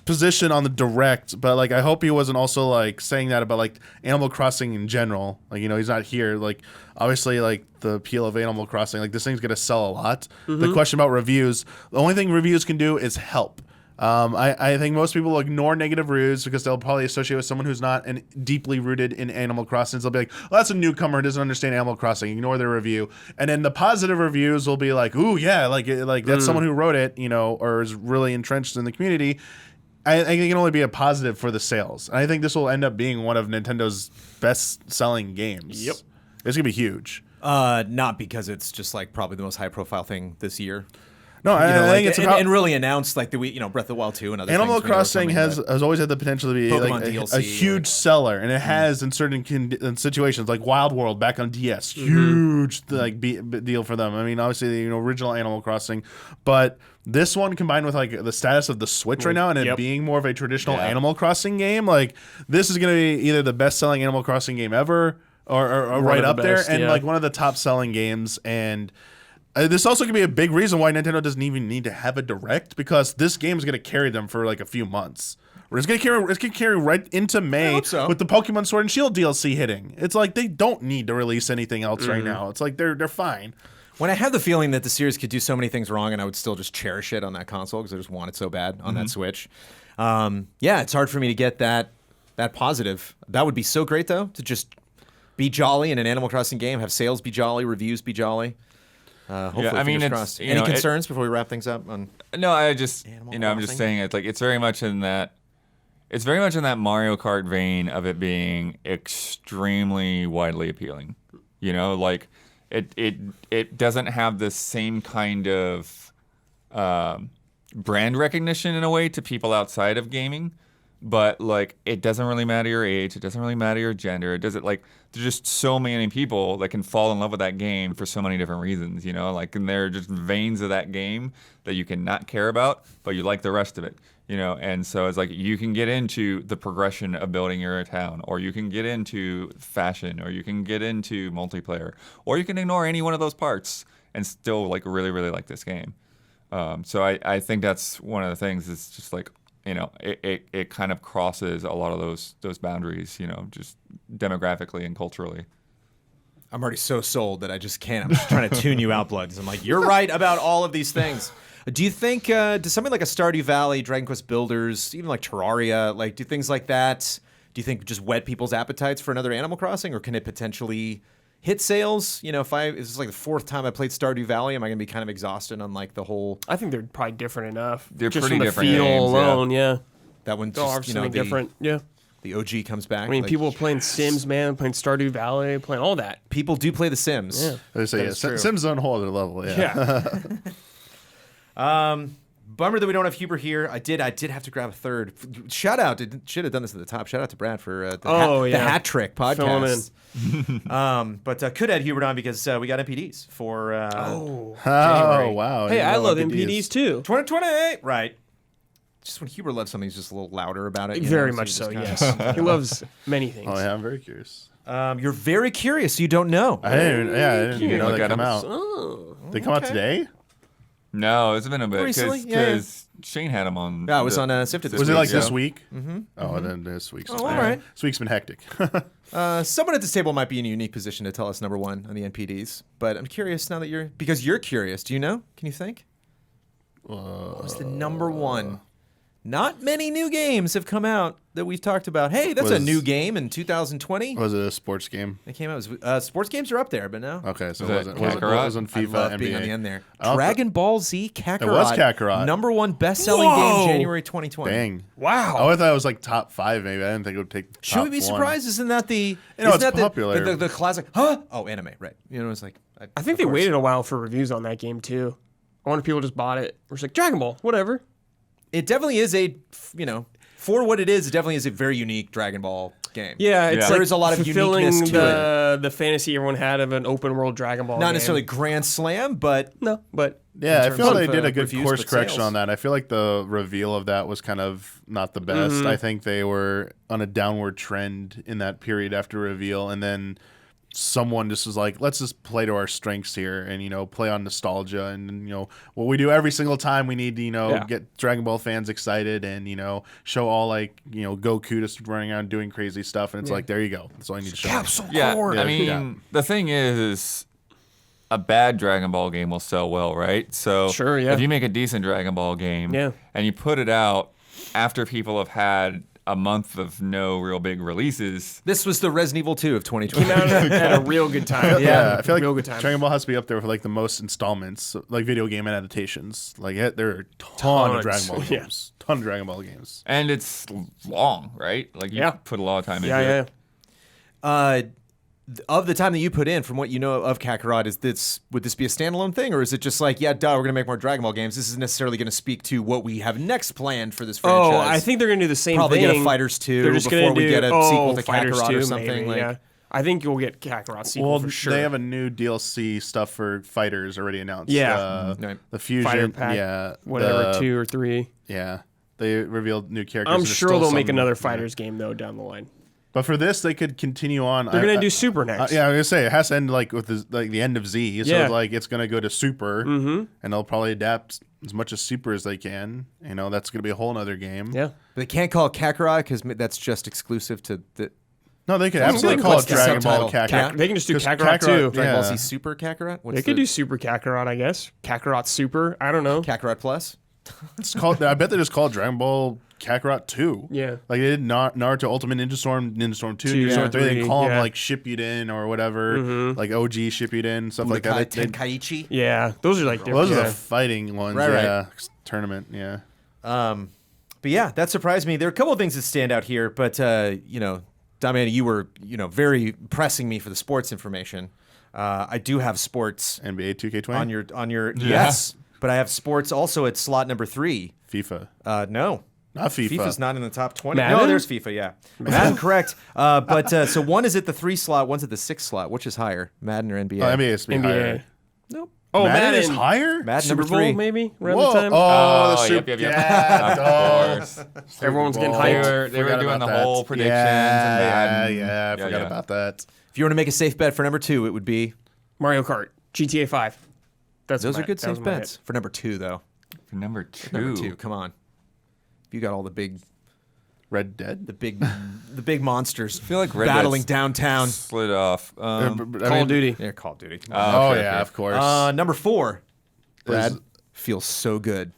position on the direct, but like I hope he wasn't also like saying that about like Animal Crossing in general. Like he's not here. Like obviously like the appeal of Animal Crossing, like this thing's gonna sell a lot. Mm-hmm. The question about reviews, the only thing reviews can do is help. I think most people will ignore negative reviews because they'll probably associate with someone who's not deeply rooted in Animal Crossing. They'll be like, well, that's a newcomer who doesn't understand Animal Crossing. Ignore their review. And then the positive reviews will be like, ooh, yeah, like that's someone who wrote it, or is really entrenched in the community. I think it can only be a positive for the sales. And I think this will end up being one of Nintendo's best-selling games. Yep. It's going to be huge. Not because it's just like probably the most high-profile thing this year. No, I think it's and really announced like Breath of the Wild 2 and other Animal things. Crossing has always had the potential to be like a huge seller, and it has in certain situations, like Wild World back on DS, huge deal for them. I mean, obviously the original Animal Crossing, but this one combined with like the status of the Switch right now and it being more of a traditional Animal Crossing game, like this is going to be either the best-selling Animal Crossing game ever, or right up there, and like one of the top-selling games. And this also could be a big reason why Nintendo doesn't even need to have a direct, because this game is going to carry them for like a few months. It's going to carry right into May with the Pokemon Sword and Shield DLC hitting. It's like they don't need to release anything else right now. It's like they're fine. When I have the feeling that the series could do so many things wrong, and I would still just cherish it on that console because I just want it so bad on that Switch. It's hard for me to get that positive. That would be so great though, to just be jolly in an Animal Crossing game, have sales be jolly, reviews be jolly. Hopefully, fingers crossed. Any concerns before we wrap things up? No, I just I'm just saying it's very much in that Mario Kart vein of it being extremely widely appealing. Like it doesn't have the same kind of brand recognition in a way to people outside of gaming. But like, it doesn't really matter your age. It doesn't really matter your gender. It doesn't there's just so many people that can fall in love with that game for so many different reasons, and there are just veins of that game that you can not care about, but you like the rest of it, and so it's like you can get into the progression of building your town, or you can get into fashion, or you can get into multiplayer, or you can ignore any one of those parts and still like really, really like this game. So I think that's one of the things is just like, it kind of crosses a lot of those boundaries, just demographically and culturally. I'm already so sold that I just can't. I'm just trying to tune you out, Blood. I'm like, you're right about all of these things. Do you think, does something like a Stardew Valley, Dragon Quest Builders, even like Terraria, like do things like that do you think just whet people's appetites for another Animal Crossing, or can it potentially hit sales? You know, if this is like the 4th time I played Stardew Valley, am I going to be kind of exhausted on like the whole? I think they're probably different enough. They're just pretty from the different feel games, alone. Yeah, That one they'll just, have something different. Yeah, the OG comes back. I mean, like, people are playing Sims, man, playing Stardew Valley, playing all that. people do play The Sims. Yeah. They say, That yeah, is true. Sims on a whole other level. Yeah. Yeah. Bummer that we don't have Huber here. I did have to grab a third. Shout out. Should have done this at the top. Shout out to Brad for the Hat Trick podcast. But could add Hubert on because we got NPDs for Oh, January. wow. Hey, You I know love NPDs. NPDs too. 2020. Right. Just when Huber loves something, he's just a little louder about it. Very you much just so. kinda- Yes, he loves many things. Oh, yeah, I'm very curious. You're very curious. You don't know. I didn't You can know look they at come them. out. Oh. They come out Okay. today? No, it's been a bit Recently? because Yeah. Shane had him on. No, it was on Sifted this Was week. it like so- this week? Mm-hmm. Oh, then this week's. Oh, all right. This week's been hectic. Someone at this table might be in a unique position to tell us number one on the NPDs, but I'm curious now that you're curious. Do you know? Can you think? What was the number one? Not many new games have come out that we've talked about. Hey, that's a Was- new game in 2020. Was it a sports game? It came out. Sports games are up there, but no. Okay, so Was it that wasn't I FIFA, love NBA. being on the end there. I don't- Dragon Ball Z Kakarot. It was Kakarot. Number one best-selling Whoa! game January 2020. Dang. Wow. Oh, I thought it was like top 5 maybe. I didn't think it would take Should top we be 1. surprised? Isn't that the? You know, isn't it's that popular. The classic? Huh? Oh, anime, right? You know, it's like. I think they waited a while for reviews on that game too. I wonder if people just bought it. We're just like Dragon Ball, whatever. It definitely is for what it is. It definitely is a very unique Dragon Ball game. Yeah, it's Yeah. like There's a lot of fulfilling uniqueness to the fantasy everyone had of an open world Dragon Ball. Not game. necessarily Grand Slam, but No, but Yeah, I terms feel of, they did a good reviews, course but correction sales. on that. I feel like the reveal of that was kind of not the best. I think they were on a downward trend in that period after reveal, and then someone just was like, let's just play to our strengths here and, play on nostalgia and, what we do every single time we need to, Yeah. get Dragon Ball fans excited and, show all Goku just running around doing crazy stuff. And it's like, there you go. That's all you need to show. Capsule Yeah, Core. I mean, Yeah. the thing is, a bad Dragon Ball game will sell well, right? So Sure, yeah. if you make a decent Dragon Ball game, Yeah. and you put it out after people have had a month of no real big releases, This was the Resident Evil 2 of 2020. came out at a real good time. Yeah, I feel like real good time. Dragon Ball has to be up there for like the most installments, like video game adaptations. Like there are a ton of Tons. Dragon Ball Yeah. games, ton of Dragon Ball games. and it's long, right? Like you Yeah. put a lot of time Yeah, into yeah. it. Of the time that you put in, from what you know of Kakarot, would this be a standalone thing, or is it just like, yeah, duh, we're gonna make more Dragon Ball games? This isn't necessarily gonna speak to what we have next planned for this franchise. Oh, I think they're gonna do the same Probably thing. get a Fighters 2 They're just before gonna we do, get a sequel to Fighters Kakarot 2, or something. Maybe, like, yeah. I think you'll get Kakarot sequel Well, for sure. they have a new DLC stuff for fighters already announced. Yeah. Right. The fusion, Fighter pack, yeah, whatever, the- 2 or 3. Yeah, they revealed new characters. I'm There's sure still they'll make some- another yeah. Fighters game though down the line. But for this, they could continue on. They're gonna do Super next. Yeah, I was gonna say it has to end like with the end of Z. So Yeah. like it's gonna go to Super, and they'll probably adapt as much as Super as they can. That's gonna be a whole nother game. Yeah. They can't call it Kakarot because that's just exclusive to the No, they could What's absolutely the- call what's it the Dragon Ball subtitle? Kakarot. They can just do 'Cause Kakarot too. Dragon Ball yeah. Z Super Kakarot. What's They could do Super Kakarot, I guess. Kakarot Super. I don't know. Kakarot Plus. It's called. I bet they just called Dragon Ball Kakarot 2. Yeah. Like they did Naruto Ultimate Ninja Storm, Ninja Storm 2, 2, Ninja Storm yeah, 3. They 3, call them yeah. like Shippuden or whatever, like OG Shippuden, stuff like that. They- Tenkaichi. Yeah, those are like different. Well, those are yeah. the fighting ones. Right, right. Yeah. Tournament. Yeah. But yeah, that surprised me. There are a couple of things that stand out here, but Damian, you were very pressing me for the sports information. I do have sports NBA 2K20. on your yes, but I have sports also at slot number 3. FIFA. No. Not FIFA. FIFA's not in the top 20. Madden? No, there's FIFA, yeah. Madden, correct. But so one is at the 3 slot, one's at the 6 slot. Which is higher, Madden or NBA? Oh, NBA is NBA. higher. Nope. Oh, Madden is higher? Madden Super number Bowl 3. maybe around Whoa. the time. Oh, the Oh, Super yep, yep. Yeah, Of course. Everyone's getting Bowl. They hyped. were Forgot doing about the that. whole predictions Yeah, and Madden. yeah, I forgot yeah. about that. If you want to make a safe bet for number 2, it would be. Mario Kart, GTA 5. Those are good that was safe my bets. For number 2, though. For number 2. Number 2, come on. You got all the big Red Dead? the big monsters I feel like Red battling Dead's down. slid off. I Call mean- of Duty. Yeah, Call of Duty. Oh, okay, yeah, okay. of course. Number 4, Brad, Is- feels so good.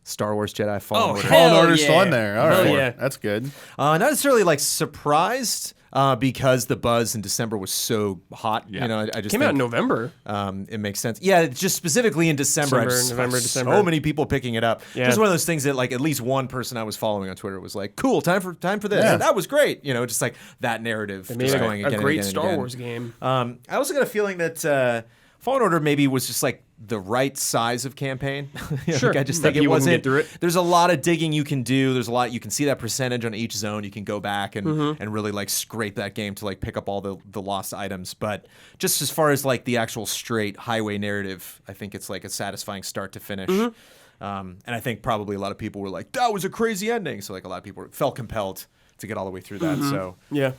Star Wars Jedi Fallen Order. hell Fallen Order's yeah. still in there. All Hell right, yeah. that's good. Not necessarily like surprised because the buzz in December was so hot. Yeah. You know, I just Came out in think, November. it makes sense. Yeah, it's just specifically in December. I just November, saw December. So many people picking it up. Yeah. Just one of those things that like at least one person I was following on Twitter was like, "Cool, time for this." Yeah. That was great. You know, just like that narrative. They just made going a again and great again and Star again. Wars game. I also got a feeling that Fallen Order maybe was just like the right size of campaign. You know, Sure. like, I just That think it people can wasn't. get through it. There's a lot of digging you can do. There's a lot you can see that percentage on each zone. You can go back and Mm-hmm. and really like scrape that game to like pick up all the lost items. But just as far as like the actual straight highway narrative, I think it's like a satisfying start to finish. Mm-hmm. And I think probably a lot of people were like, "That was a crazy ending." So like a lot of people felt compelled to get all the way through that. Mm-hmm. So. Yeah.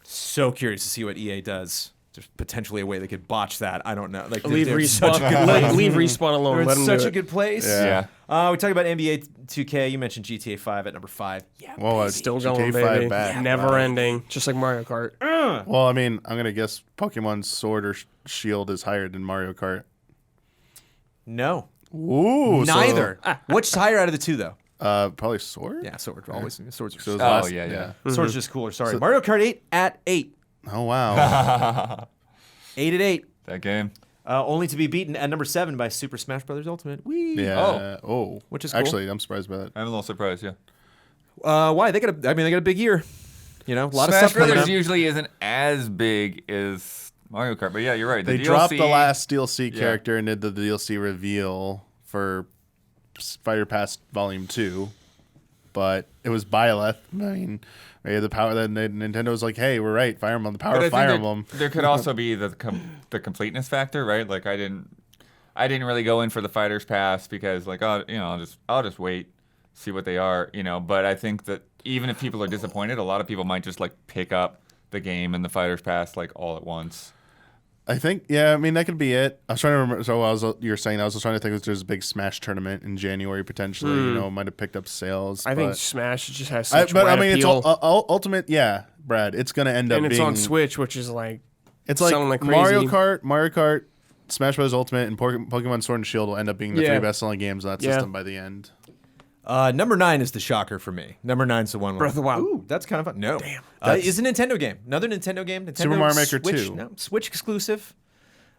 So curious to see what EA does. There's potentially a way they could botch that. I don't know. Like Leave they're in such respawn. a good place. Leave respawn alone. They're Let in them such do a it. good place. Yeah. We talked about NBA 2K. You mentioned GTA 5 at number 5. Yeah. Well, it's Still GTA going, 5 baby. back. Never Wow. ending. Just like Mario Kart. Well, I mean, I'm gonna guess Pokemon Sword or Shield is higher than Mario Kart. No. Ooh, Neither. Which higher out of the two though? Probably Sword. Yeah, Sword. Always Swords are So it was Oh, last- yeah. Swords just cooler. Sorry. Mario Kart 8 at 8. Oh wow. 8 at 8. That game. Only to be beaten at number 7 by Super Smash Bros. Ultimate. Whee! Yeah. Oh. Which is cool. Actually, I'm surprised by that. I'm a little surprised. Yeah. Why? They got a big year. You know, a lot Smash of stuff coming Brothers up. usually isn't as big as Mario Kart, but yeah, you're right. They The dropped DLC the last DLC Yeah. character and did the DLC reveal for Fighter Pass Volume 2, but it was Byleth. I mean, they had the power that Nintendo was like, "Hey, we're right, Fire Emblem, the power But I of think Fire there- Emblem." There could also be the completeness factor, right? Like I didn't really go in for the Fighters Pass because like I'll just wait, see what they are, But I think that even if people are disappointed, a lot of people might just like pick up the game and the Fighters Pass like all at once. I think, yeah, I mean that could be it. I was trying to remember. So you were saying, I was trying to think if there's a big Smash tournament in January potentially. Might have picked up sales. I think but- Smash just has such but I wide mean, it's appeal. ultimate. Yeah, Brad, it's gonna end up and it's being on Switch, which is like It's like selling like Mario crazy. Kart, Smash Bros. Ultimate, and Pokemon Sword and Shield will end up being the Yeah. three best-selling games on that Yeah. system by the end. Number 9 is the shocker for me. Number 9's the one. Where, Breath of the Wild. Ooh, that's kind of fun. No, damn, That's- it's a Nintendo game. Another Nintendo game. Nintendo Super Mario Maker Switch, 2. No, Switch exclusive.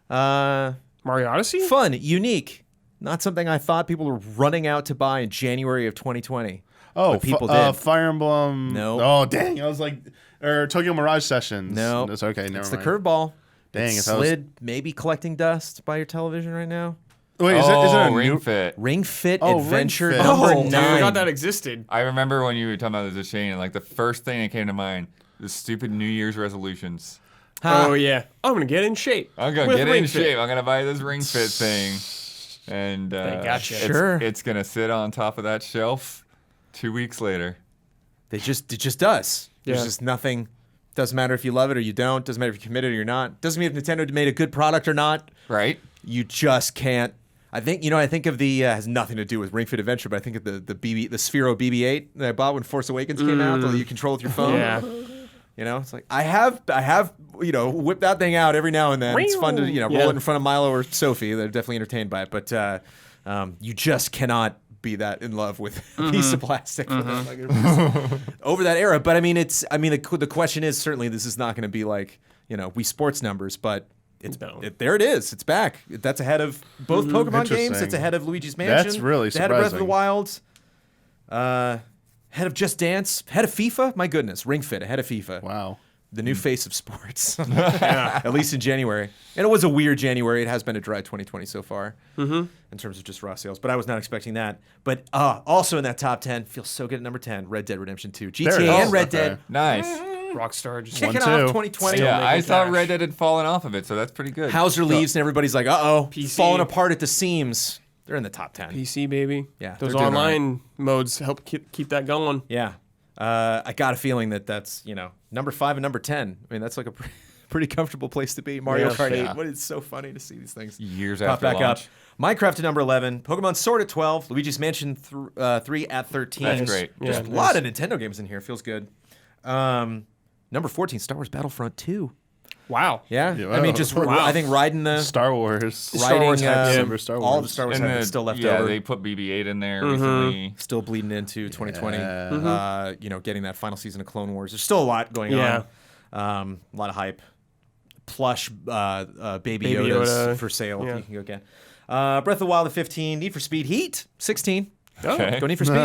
Mario Odyssey. Fun, unique. Not something I thought people were running out to buy in January of 2020. Oh, But people did. Fire Emblem. No. Oh, dang! I was like, or Tokyo Mirage Sessions. No, It's okay. Never It's mind. the curveball. Dang, It if I was- slid, maybe collecting dust by your television right now. Wait, is it a Ring new? Fit? Ring Fit Oh, Ring Adventure Fit. number Oh, 9. I forgot that existed. I remember when you were talking about this Shane, and like the first thing that came to mind, the stupid New Year's resolutions. Oh yeah, I'm gonna get in shape. I'm gonna with get Ring in Fit. shape. I'm gonna buy this Ring Fit thing, and gotcha. Sure. it's gonna sit on top of that shelf 2 weeks later. It just does. There's Yeah. just nothing. Doesn't matter if you love it or you don't. Doesn't matter if you're committed or you're not. Doesn't mean if Nintendo made a good product or not. Right? You just can't. I think of the has nothing to do with Ring Fit Adventure, but I think of the Sphero BB-8 that I bought when Force Awakens came out that you control with your phone. Yeah. It's like I have whipped that thing out every now and then. It's fun to roll Yeah. it in front of Milo or Sophie. They're definitely entertained by it, but you just cannot be that in love with a piece of plastic for them. Like, it was over that era. But I mean, the question is certainly this is not going to be like Wii Sports numbers, but. No. There it is. It's back. That's ahead of both Pokemon games. Interesting. It's ahead of Luigi's Mansion. That's really it's ahead of Breath of the surprising. Wild. Ahead of Just Dance. Ahead of FIFA. My goodness. Ring Fit. Ahead of FIFA. Wow. The new face of sports. At least in January. And it was a weird January. It has been a dry 2020 so far in terms of just raw sales. But I was not expecting that. But also in that top 10, feels so good at number 10, Red Dead Redemption 2. There GTA it and is. Red Okay. Dead. Nice. Rockstar just Kicking 1-2. off 2020. Still Yeah, I making thought cash. Red Dead had fallen off of it, so that's pretty good. Hauser leaves and everybody's like, PC. falling apart at the seams. They're in the top 10. PC baby. Yeah, those they're doing all online modes help keep that going. Yeah. I got a feeling that's, number 5 and number 10. I mean, that's like a pretty comfortable place to be. Mario Yeah. Kart 8. Yeah. But it's so funny to see these things Years pop after back launch. up. Minecraft at number 11. Pokemon Sword at 12. Luigi's Mansion 3 at 13. That's great. Yeah, There's a lot of Nintendo games in here. Feels good. Number 14, Star Wars Battlefront 2. Wow. Yeah, Yeah, I mean, just wow. I think riding the Star Wars. Star Wars hype, December Star all the Wars. Star Wars And hype the- that's still left yeah, over. they put BB-8 in there recently. Still bleeding into 2020. Yeah. Getting that final season of Clone Wars. There's still a lot going Yeah. on. A lot of hype. Plush Baby Baby Yodas Yoda. for sale. Yeah. You can go get. Breath of the Wild at 15. Need for Speed Heat 16. Okay. Go Need for Speed.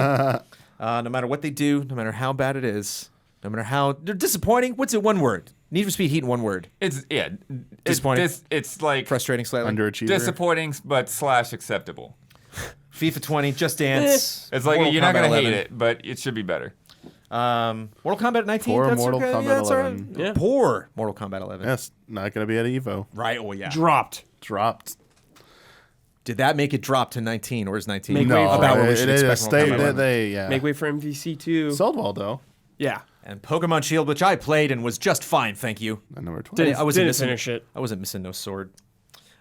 No matter what they do, no matter how bad it is, no matter how they're disappointing. What's it? One word. Need for Speed Heat in one word. It's Disappointing. It's like Frustrating slightly. Underachiever. disappointing, but / acceptable. FIFA 20. Just Dance. It's like Mortal you're not Kombat gonna 11. hate it, but it should be better. Mortal Kombat 19. Poor That's Mortal okay. Kombat Yeah, that's all right. 11. Yeah. Poor Mortal Kombat 11. Yes, not gonna be at Evo. Right. Oh yeah. Dropped. Dropped. Did that make it drop to 19, or is 19 Make No, way for about what we it should is. expect? Mortal Kombat 11? Yeah. Make way for MVC2. Sold well though. Yeah. And Pokemon Shield, which I played and was just fine, thank you. At number 12. Didn't, I wasn't didn't missing- finish it. I wasn't missing no sword.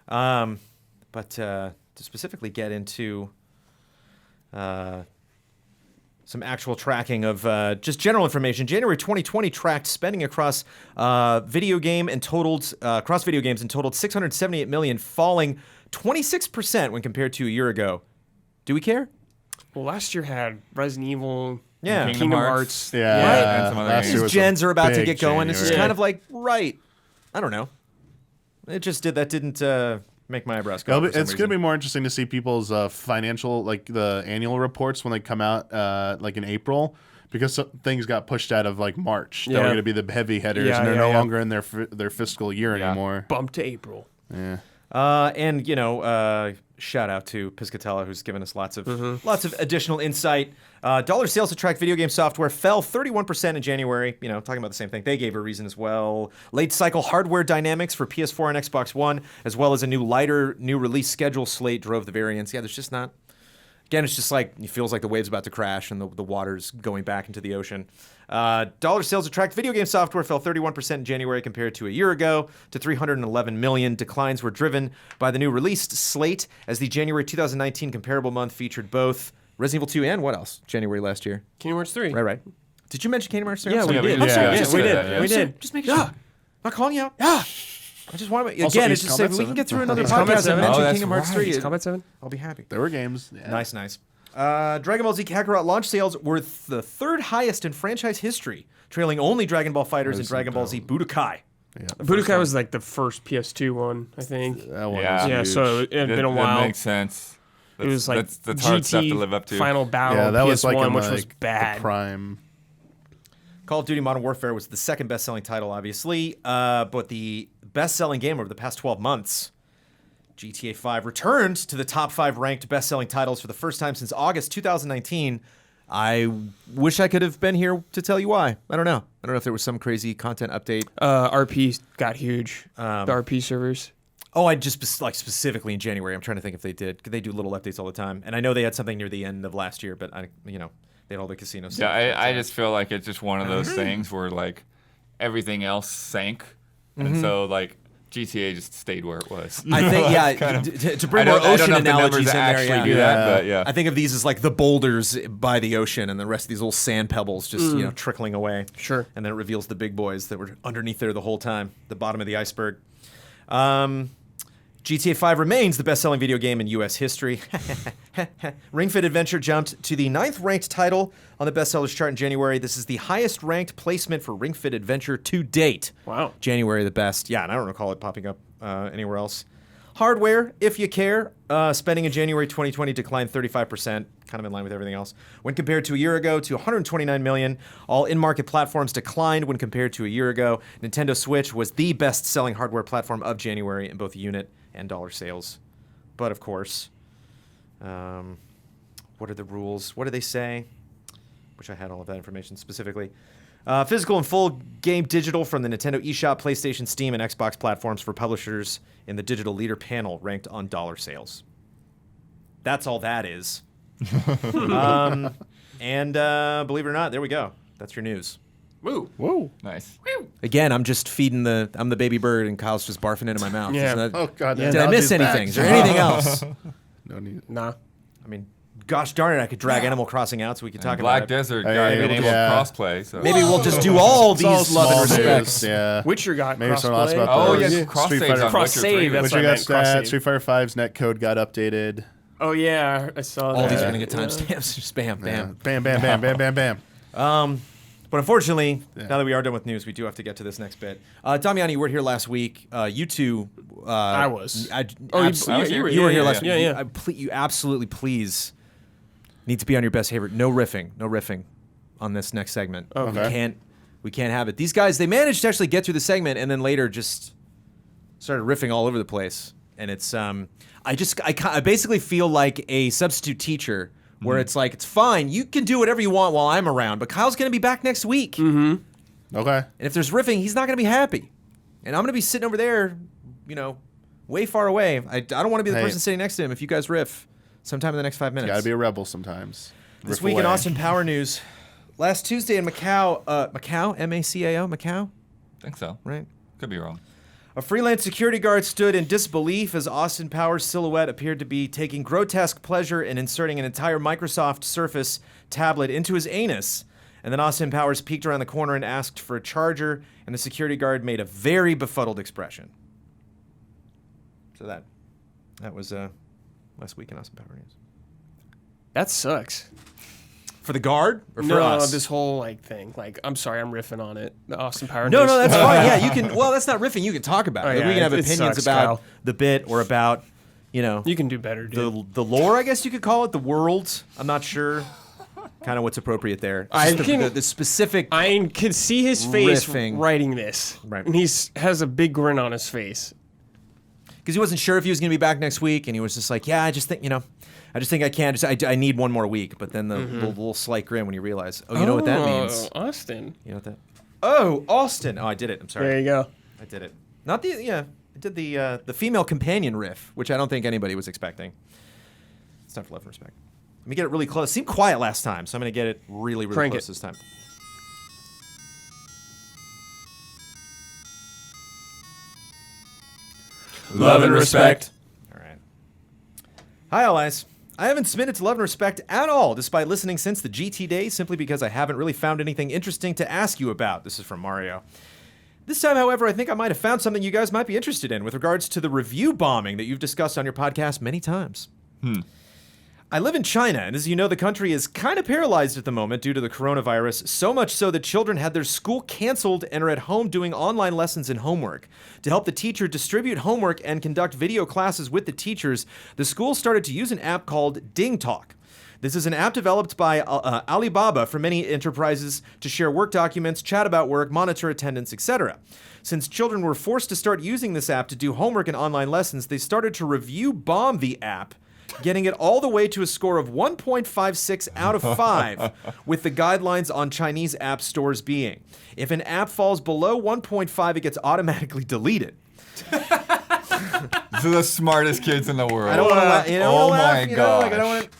But to specifically get into some actual tracking of just general information, January 2020 tracked spending across video game and totaled across video games and totaled 678 million, falling 26% when compared to a year ago. Do we care? Well, last year had Resident Evil, Yeah. Kingdom Hearts. Yeah. and some other last games. year These was a gens are about to big get going. It's just January. kind of like, right. I don't know. It just didn't make my eyebrows go up for some It's going to be reason. more interesting to see people's financial, like the annual reports when they come out, like in April, because some things got pushed out of like March. They were Yeah. going to be the heavy hitters, Yeah, and they're yeah, no yeah. longer in their fiscal year Yeah. anymore. Bump to April. Yeah. And shout out to Piscatella, who's given us lots of additional insight. Dollar sales to track video game software fell 31% in January. Talking about the same thing. They gave a reason as well. Late cycle hardware dynamics for PS4 and Xbox One, as well as a new release schedule slate drove the variance. Yeah, there's just not. Again, it's just like it feels like the wave's about to crash and the water's going back into the ocean. Dollar sales to track video game software fell 31% in January compared to a year ago to 311 million. Declines were driven by the new released slate, as the January 2019 comparable month featured both Resident Evil 2 and what else? January last year. Kingdom Hearts 3. Right. Did you mention Kingdom Hearts 3? Yeah, I'm we sorry. did. I'm sorry. Yeah, Just we say did. that, yeah. We did. Just making sure. I'm not calling you out. Yeah. I just want to. Also, Again, it's Ace just say Combat we can 7. get through another Ace Combat podcast and 7. mention Oh, that's Kingdom Hearts right. 3. Ace Combat 7. I'll be happy. There were games. Yeah. Nice. Dragon Ball Z Kakarot launch sales were the third highest in franchise history, trailing only Dragon Ball Fighters and Dragon Ball Z Budokai. Yeah. Budokai was like the first PS2 one, I think. That one Yeah. was Yeah, huge. so it had been a That while. makes sense. It was like that's hard GT stuff to live up to. Final Battle yeah, that PS1, was like in, which like, was bad. the prime. Call of Duty Modern Warfare was the second best-selling title, obviously, but the best-selling game over the past 12 months. GTA 5 returned to the top 5 ranked best-selling titles for the first time since August 2019. I wish I could have been here to tell you why. I don't know. I don't know if there was some crazy content update. RP got huge. The RP servers. Oh, I just specifically in January. I'm trying to think if they did. They do little updates all the time, and I know they had something near the end of last year, but they had all the casino stuff. Yeah, I just feel like it's just one of those things where like everything else sank, and so like GTA just stayed where it was. I think, That's kind of- to bring I more don't ocean know if the analogies numbers in there. actually Yeah. do that, but yeah. I think of these as like the boulders by the ocean, and the rest of these little sand pebbles just trickling away. Sure. And then it reveals the big boys that were underneath there the whole time, the bottom of the iceberg. GTA 5 remains the best-selling video game in U.S. history. Ring Fit Adventure jumped to the 9th ranked title on the bestsellers chart in January. This is the highest ranked placement for Ring Fit Adventure to date. Wow. January the best. Yeah, and I don't recall it popping up anywhere else. Hardware, if you care, spending in January 2020 declined 35%, kind of in line with everything else. When compared to a year ago, to 129 million. All in-market platforms declined when compared to a year ago. Nintendo Switch was the best-selling hardware platform of January in both unit and dollar sales. But of course, what are the rules? What do they say? Wish I had all of that information specifically. Physical and full game digital from the Nintendo eShop, PlayStation, Steam, and Xbox platforms for publishers in the digital leader panel ranked on dollar sales. That's all that is. And believe it or not, there we go. That's your news. Woo. Whoa. Nice. Again, I'm just feeding I'm the baby bird, and Kyle's just barfing into my mouth. Yeah. Isn't that- Oh God. Did I miss anything? Is there anything else? No need. Nah. I mean, gosh darn it, I could drag Animal Crossing out so we could talk Black about it. Desert got enabled crossplay. So Maybe we'll just do all It's all these love and small respects. news, Yeah. Witcher got Maybe someone asked crossplay. about Oh, those. yes, cross Street saves Fighter. on Cross Witcher save, 3. that's Witcher what I got meant, cross stats. save. Street Fighter 5's netcode got updated. Oh yeah, I saw that. All these are going to get timestamps. Just bam, bam. Bam, bam, bam, bam, bam, bam. But unfortunately, now that we are done with news, we do have to get to this next bit. Damiani, you were here last week. You two. I was. You were here last week. Yeah. You absolutely please need to be on your best behavior. No riffing on this next segment. Okay. We can't have it. These guys, they managed to actually get through the segment and then later just started riffing all over the place. And it's I basically feel like a substitute teacher where it's like, it's fine, you can do whatever you want while I'm around, but Kyle's going to be back next week. Okay. And if there's riffing, he's not going to be happy. And I'm going to be sitting over there, way far away. I don't want to be the person sitting next to him if you guys riff sometime in the next 5 minutes. Gotta be a rebel sometimes. This Riff week in away. Austin Power News. Last Tuesday in Macau, Macao, Macau, think so. right? Could be wrong. A freelance security guard stood in disbelief as Austin Power's silhouette appeared to be taking grotesque pleasure in inserting an entire Microsoft Surface tablet into his anus. And then Austin Powers peeked around the corner and asked for a charger, and the security guard made a very befuddled expression. So that was last week in Austin Power News. That sucks. For the guard or for No, us? this whole thing. I'm sorry, I'm riffing on it. The Austin Power No, News. that's fine. Yeah, you can. Well, that's not riffing. You can talk about it. Oh, Like, yeah, we can have it opinions sucks, about Kyle. the bit or about, You can do better, dude. the lore. I guess you could call it the world. I'm not sure. Kind of what's appropriate there. It's I just can- the specific. I could see his face Riffing. writing this. Right. And has a big grin on his face. Because he wasn't sure if he was going to be back next week, and he was just like, "Yeah, I just think I can. I need one more week." But then the little slight grin when you realize, oh, you know what that means? Austin. You know what that? Oh, Austin. Oh, I did it. I'm sorry. There you go. I did it. Not the I did the female companion riff, which I don't think anybody was expecting. It's time for love and respect. Let me get it really close. It seemed quiet last time, so I'm going to get it really, really Crank close it. this time. Love and respect. All right. Hi, allies. I haven't submitted to Love and Respect at all, despite listening since the GT days, simply because I haven't really found anything interesting to ask you about. This is from Mario. This time, however, I think I might have found something you guys might be interested in with regards to the review bombing that you've discussed on your podcast many times. I live in China, and as you know, the country is kind of paralyzed at the moment due to the coronavirus, so much so that children had their school canceled and are at home doing online lessons and homework. To help the teacher distribute homework and conduct video classes with the teachers, the school started to use an app called Ding Talk. This is an app developed by Alibaba for many enterprises to share work documents, chat about work, monitor attendance, etc. Since children were forced to start using this app to do homework and online lessons, they started to review bomb the app, getting it all the way to a score of 1.56 out of 5, with the guidelines on Chinese app stores being, if an app falls below 1.5, it gets automatically deleted. These are the smartest kids in the world. I don't want to Oh my laugh, I don't gosh. want to...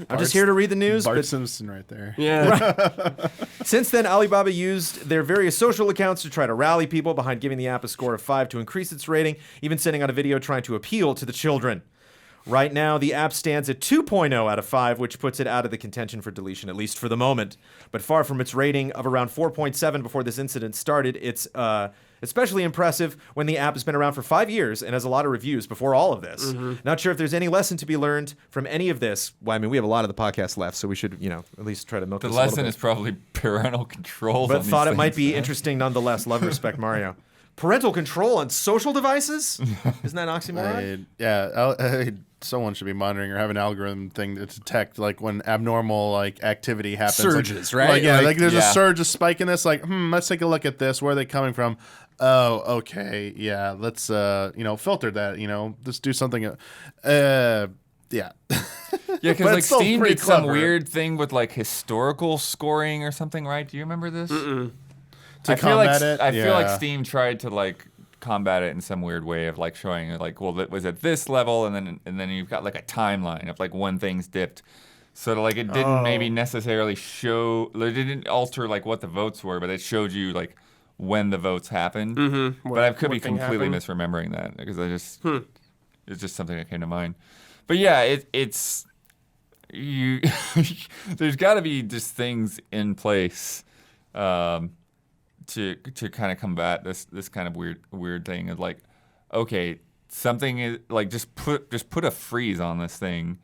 I'm just here to read the news, Bart but Simpson right there. Yeah. since then, Alibaba used their various social accounts to try to rally people behind giving the app a score of 5 to increase its rating, even sending out a video trying to appeal to the children. Right now, the app stands at 2.0 out of 5, which puts it out of the contention for deletion, at least for the moment. But far from its rating of around 4.7 before this incident started, it's especially impressive when the app has been around for 5 years and has a lot of reviews before all of this. Not sure if there's any lesson to be learned from any of this. Well, I mean, we have a lot of the podcast left, so we should, at least try to milk The this a little lesson bit. is probably parental controls. But on these thought it things. might be interesting nonetheless. Love and respect, Mario. Parental control on social devices? Isn't that an oxymoron? Someone should be monitoring or have an algorithm thing to detect when abnormal activity happens. Surges, right? There's a yeah. surge, a spike in this. Let's take a look at this. Where are they coming from? Oh, okay, yeah. Let's filter that. Let's do something. Yeah. Yeah, But because it's still Steam pretty did some clever. weird thing with historical scoring or something, right? Do you remember this? To I feel like combat it? I feel like Yeah. Steam tried to combat it in some weird way of showing well, it was at this level, and then you've got a timeline of when things dipped, so that it didn't maybe necessarily show, it didn't alter what the votes were, but it showed you when the votes happened. But I could be what thing completely happened. misremembering that because it's just something that came to mind. But yeah, it's you there's got to be just things in place to kind of combat this kind of weird thing of like, okay, something is like just put a freeze on this thing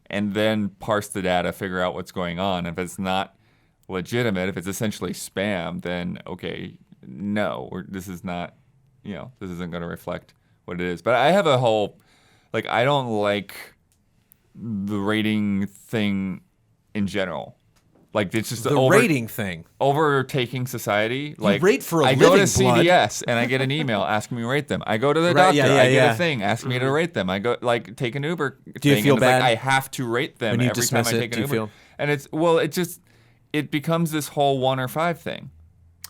and then parse the data, figure out what's going on. If it's not legitimate, if it's essentially spam, then okay, no, this is not, this isn't going to reflect what it is. But I have a whole, like, I don't like the rating thing in general. Like, it's just The rating thing. overtaking society. Like, rate for a I go to living, blood. CVS and I get an email asking me to rate them. I go to the Right, doctor, yeah, I get yeah. a thing asking me to rate them. I go take an Uber. Do you thing, feel and it's bad like I have to rate them when you every time I dismiss it? take Do an you Uber. feel? And it becomes this whole 1 or 5 thing.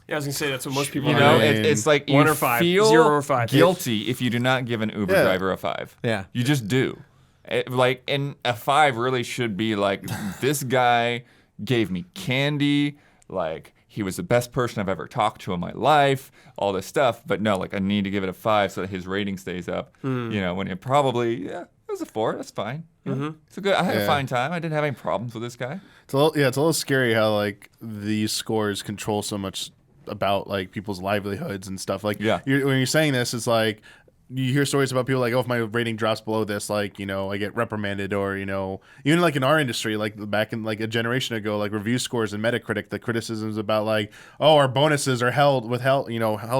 Yeah, I was gonna say that's what most people. You are know, doing. it's like 1 you or 5, feel 0 or 5. guilty if you do not give an Uber Yeah. driver a 5. Yeah. You just do. And a 5 really should be like, this guy gave me candy, like he was the best person I've ever talked to in my life, all this stuff. But no, like I need to give it a 5 so that his rating stays up. When it probably, it was a 4. That's fine. It's a good. I had a fine time. I didn't have any problems with this guy. It's a little scary how like these scores control so much about like people's livelihoods and stuff. Like, Yeah. when you're saying this, it's like you hear stories about people like, oh, if my rating drops below this, like, I get reprimanded, or, even like in our industry, like back in like a generation ago, like review scores and Metacritic, the criticisms about like, oh, our bonuses are held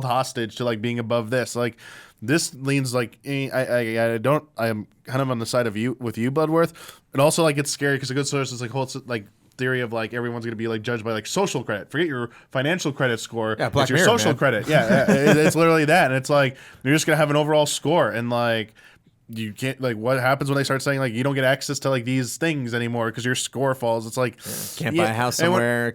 hostage to like being above this. Like, this leans like, I'm kind of on the side of you, Bloodworth. And also like it's scary because a good source is like whole like theory of like everyone's going to be like judged by like social credit. Forget your financial credit score. Yeah, Black it's your Mirror, social man. credit. Yeah, it's literally that. And it's like you're just going to have an overall score, and like you can't, like, what happens when they start saying like you don't get access to like these things anymore because your score falls. It's like Can't buy a house and somewhere.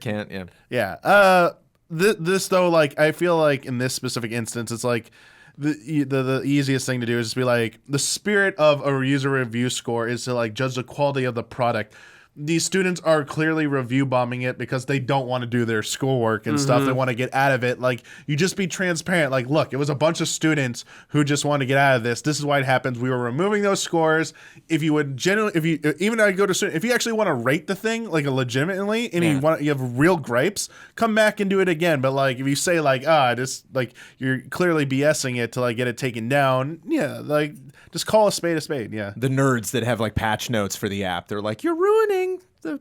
yeah. This though, like I feel like in this specific instance, it's like the easiest thing to do is just be like, the spirit of a user review score is to like judge the quality of the product. These students are clearly review bombing it because they don't want to do their schoolwork and stuff. They want to get out of it. Like, you just be transparent. Like, look, it was a bunch of students who just want to get out of this. This is why it happens. We were removing those scores. If you would generally, if you actually want to rate the thing like legitimately, and you have real gripes, come back and do it again. But like, if you say like, just like you're clearly BSing it to like get it taken down, like just call a spade a spade. Yeah. The nerds that have like patch notes for the app, they're like, you're ruining the.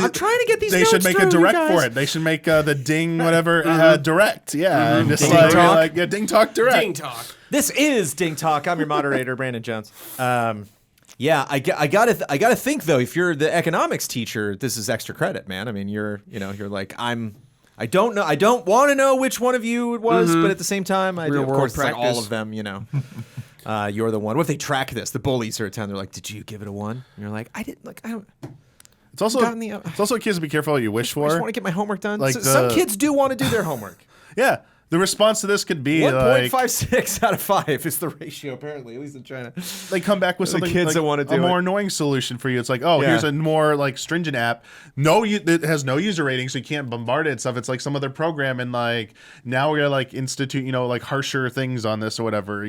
I'm trying to get these. They notes should make through, a direct you guys. for it. They should make the ding whatever direct. Yeah, and just Ding like, Talk. like Ding Talk direct. Ding talk. This is Ding Talk. I'm your moderator, Brandon Jones. Yeah, I gotta think though. If you're the economics teacher, this is extra credit, man. I mean, you're like, I don't know. I don't want to know which one of you it was, but at the same time, of Real world course, it's like all practice. of them. You're the one. What if they track this? The bullies are at town. They're like, "Did you give it a 1?" And you're like, "I didn't." Like, I don't. It's also Gotten the- it's also kids to be careful what you wish I just for. want to get my homework done. Like Some kids do want to do their homework. Yeah, the response to this could be like 1.56 out of 5 is the ratio, apparently, at least in China. they come back with The something kids like that wanna do a more it. annoying solution for you. It's like, oh, Yeah. here's a more like stringent app. It has no user rating, so you can't bombard it and stuff. It's like some other program, and like now we're gonna like institute like harsher things on this or whatever.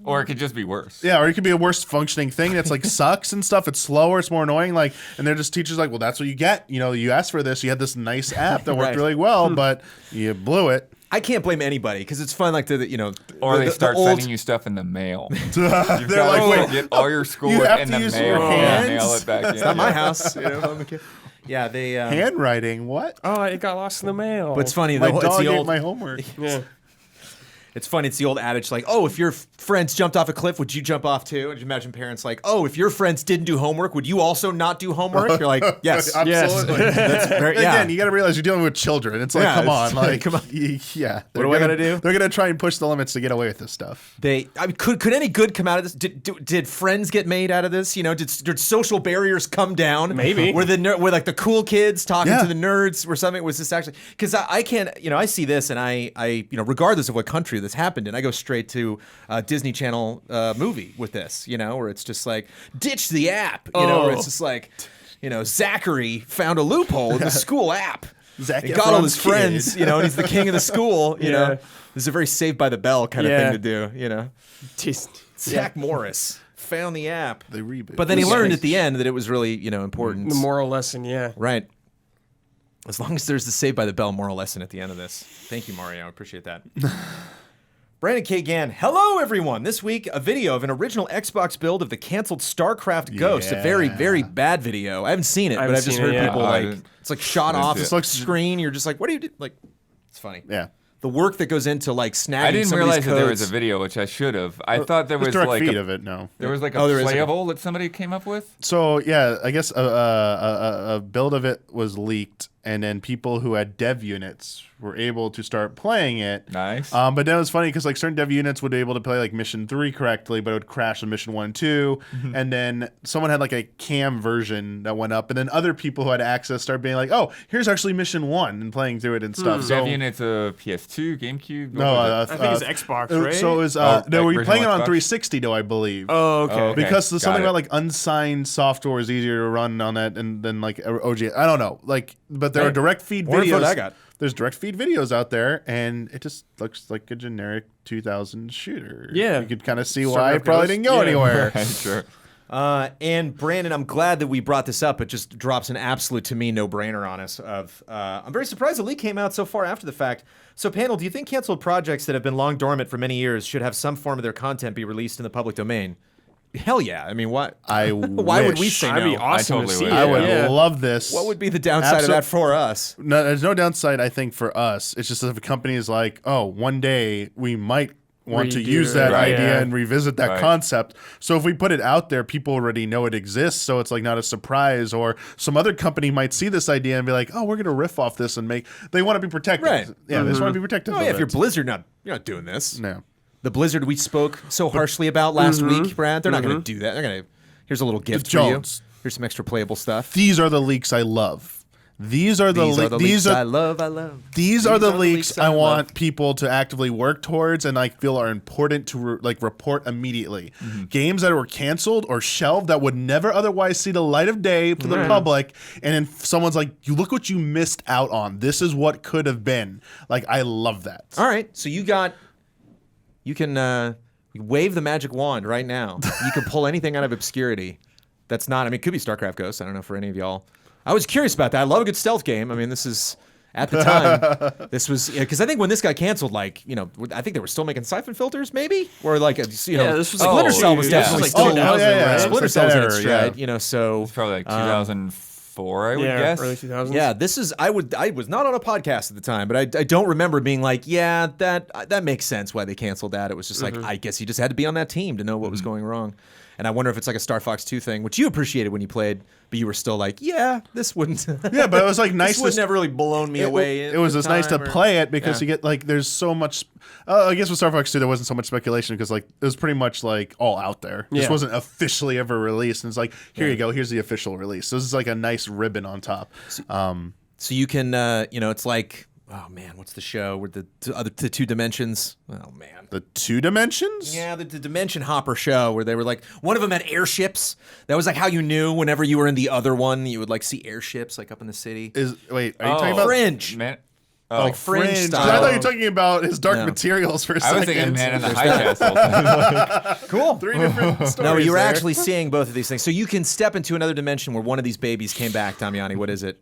Or it could just be worse. Yeah, or it could be a worse functioning thing that's like sucks and stuff. It's slower, it's more annoying. Like, and they're just teachers like, well, that's what you get. You asked for this. You had this nice app that worked Right. really well, but you blew it. I can't blame anybody because it's fun, like Or they start old, sending you stuff in the mail. They're like, wait, Get all your schoolwork have in to the use mail. your hands? Yeah, mail it back. It's not my house. If I'm a kid. Yeah, they. handwriting. What? Oh, it got lost in the mail. But it's funny My though. It's dog the ate old. my homework. Yeah. It's funny. It's the old adage, like, oh, if your friends jumped off a cliff, would you jump off too? And you imagine parents like, oh, if your friends didn't do homework, would you also not do homework? You're like, yes, Absolutely. That's very, yeah. Again, you got to realize you're dealing with children. It's like, Yeah, come it's on, like, like, come on. yeah. What do I gotta do? They're gonna try and push the limits to get away with this stuff. Could any good come out of this? Did friends get made out of this? Did social barriers come down? Maybe. Were like the cool kids talking Yeah. to the nerds or something? Was this actually? Because I can't. I see this and I regardless of what country this happened in, I go straight to a Disney Channel movie with this. Where it's just like ditch the app. Where it's just like, Zachary found a loophole in the school app. Zac He got all Efron's his friends, kid. and he's the king of the school. Yeah. This is a very Saved by the Bell kind of Yeah. thing to do. Just Zach Morris found the app. They reboot. But then he learned at the end that it was really, important. The moral lesson, yeah. Right. As long as there's the Saved by the Bell moral lesson at the end of this. Thank you, Mario. I appreciate that. Brandon K. Gann, hello, everyone. This week, a video of an original Xbox build of the canceled StarCraft Ghost. A very, very bad video. I haven't seen it, but I've just heard people it's like shot off the screen. You're just like, what do you do? Like, it's funny. Yeah. The work that goes into like snagging I didn't somebody's realize that there was codes. a video, which I should have. I thought there was direct like feed of it. No. there was like a there is playable that somebody came up with. So yeah, I guess a build of it was leaked, and then people who had dev units were able to start playing it. Nice. But then it was funny because like certain dev units would be able to play like mission 3 correctly, but it would crash on mission 1 and 2. And then someone had like a cam version that went up, and then other people who had access started being like, "Oh, here's actually mission 1," and playing through it and stuff. So Dev units a PS2, GameCube. no, I think it's Xbox, right? So it was no, were you playing it on 360 though? I believe. Oh, okay. Oh, okay. Because there's Got something it. about like unsigned software is easier to run on that and than like OG. I don't know. Like, but there are direct feed More info videos. than I got. There's direct feed videos out there, and it just looks like a generic 2000 shooter. Yeah. You could kind of see why StarCraft it probably Ghost. didn't go Yeah. anywhere. Sure. And Brandon, I'm glad that we brought this up. It just drops an absolute, to me, no-brainer on us. I'm very surprised the leak came out so far after the fact. So, panel, do you think canceled projects that have been long dormant for many years should have some form of their content be released in the public domain? Hell yeah. I mean, what? Why would we say no? That'd be awesome totally to see. would. I would yeah. love this. What would be the downside of that for us? No, there's no downside, I think, for us. It's just if a company is like, oh, one day we might want to Redo use it. that Right. idea Yeah. and revisit that Right. concept. So if we put it out there, people already know it exists, so it's like not a surprise. Or some other company might see this idea and be like, oh, we're going to riff off this and make. They want to be protected. Right. Yeah, they just want to be protected. Oh, of yeah, if you're it. Blizzard, you're not doing this. No. The Blizzard we spoke so harshly about last week, Brad, they're not going to do that. They're going to, here's a little gift for you. Jones. Here's some extra playable stuff. These are the leaks I love. These are the leaks I love. These are the leaks leaks I I want love. people to actively work towards and like feel are important to report immediately. Games that were canceled or shelved that would never otherwise see the light of day for the public, and then someone's like, "You look what you missed out on. This is what could have been." Like, I love that. All right, so you can wave the magic wand right now. You can pull anything out of obscurity. That's not. I mean, it could be StarCraft Ghost. I don't know for any of y'all. I was curious about that. I love a good stealth game. I mean, this is at the time. This was because I think when this got canceled, I think they were still making siphon filters, maybe, or like this was Splinter Cell was definitely like still 2000, right? Splinter It's Cell was in like its that stride, era, So It's probably like 2004, I would guess. early 2000s. yeah, this is. I was not on a podcast at the time, but I don't remember being like, yeah, that makes sense why they canceled that. It was just like, I guess you just had to be on that team to know what was going wrong. And I wonder if it's like a Star Fox 2 thing, which you appreciated when you played, but you were still like, yeah, this wouldn't. Yeah, but it was like nice. This would never really blown me away. It was just nice to play it because yeah. you get like there's so much. I guess with Star Fox 2 there wasn't so much speculation because like it was pretty much like all out there. This Yeah. wasn't officially ever released, and it's like here you go, here's the official release. So this is like a nice ribbon on top. So you can, it's like, oh man, what's the show with the two dimensions? Oh man. The 2 dimensions. Yeah, the Dimension Hopper show where they were like, one of them had airships. That was like how you knew whenever you were in the other one, you would like see airships like up in the city. Wait, are you talking about Fringe? Man, Like Fringe 'Cause style. I thought you were talking about his Dark No. Materials for a I second. was thinking Man in the High Castle. Cool. 3 different stories. No, you were there. actually seeing both of these things. So you can step into another dimension where one of these babies came back, Damiani. What is it?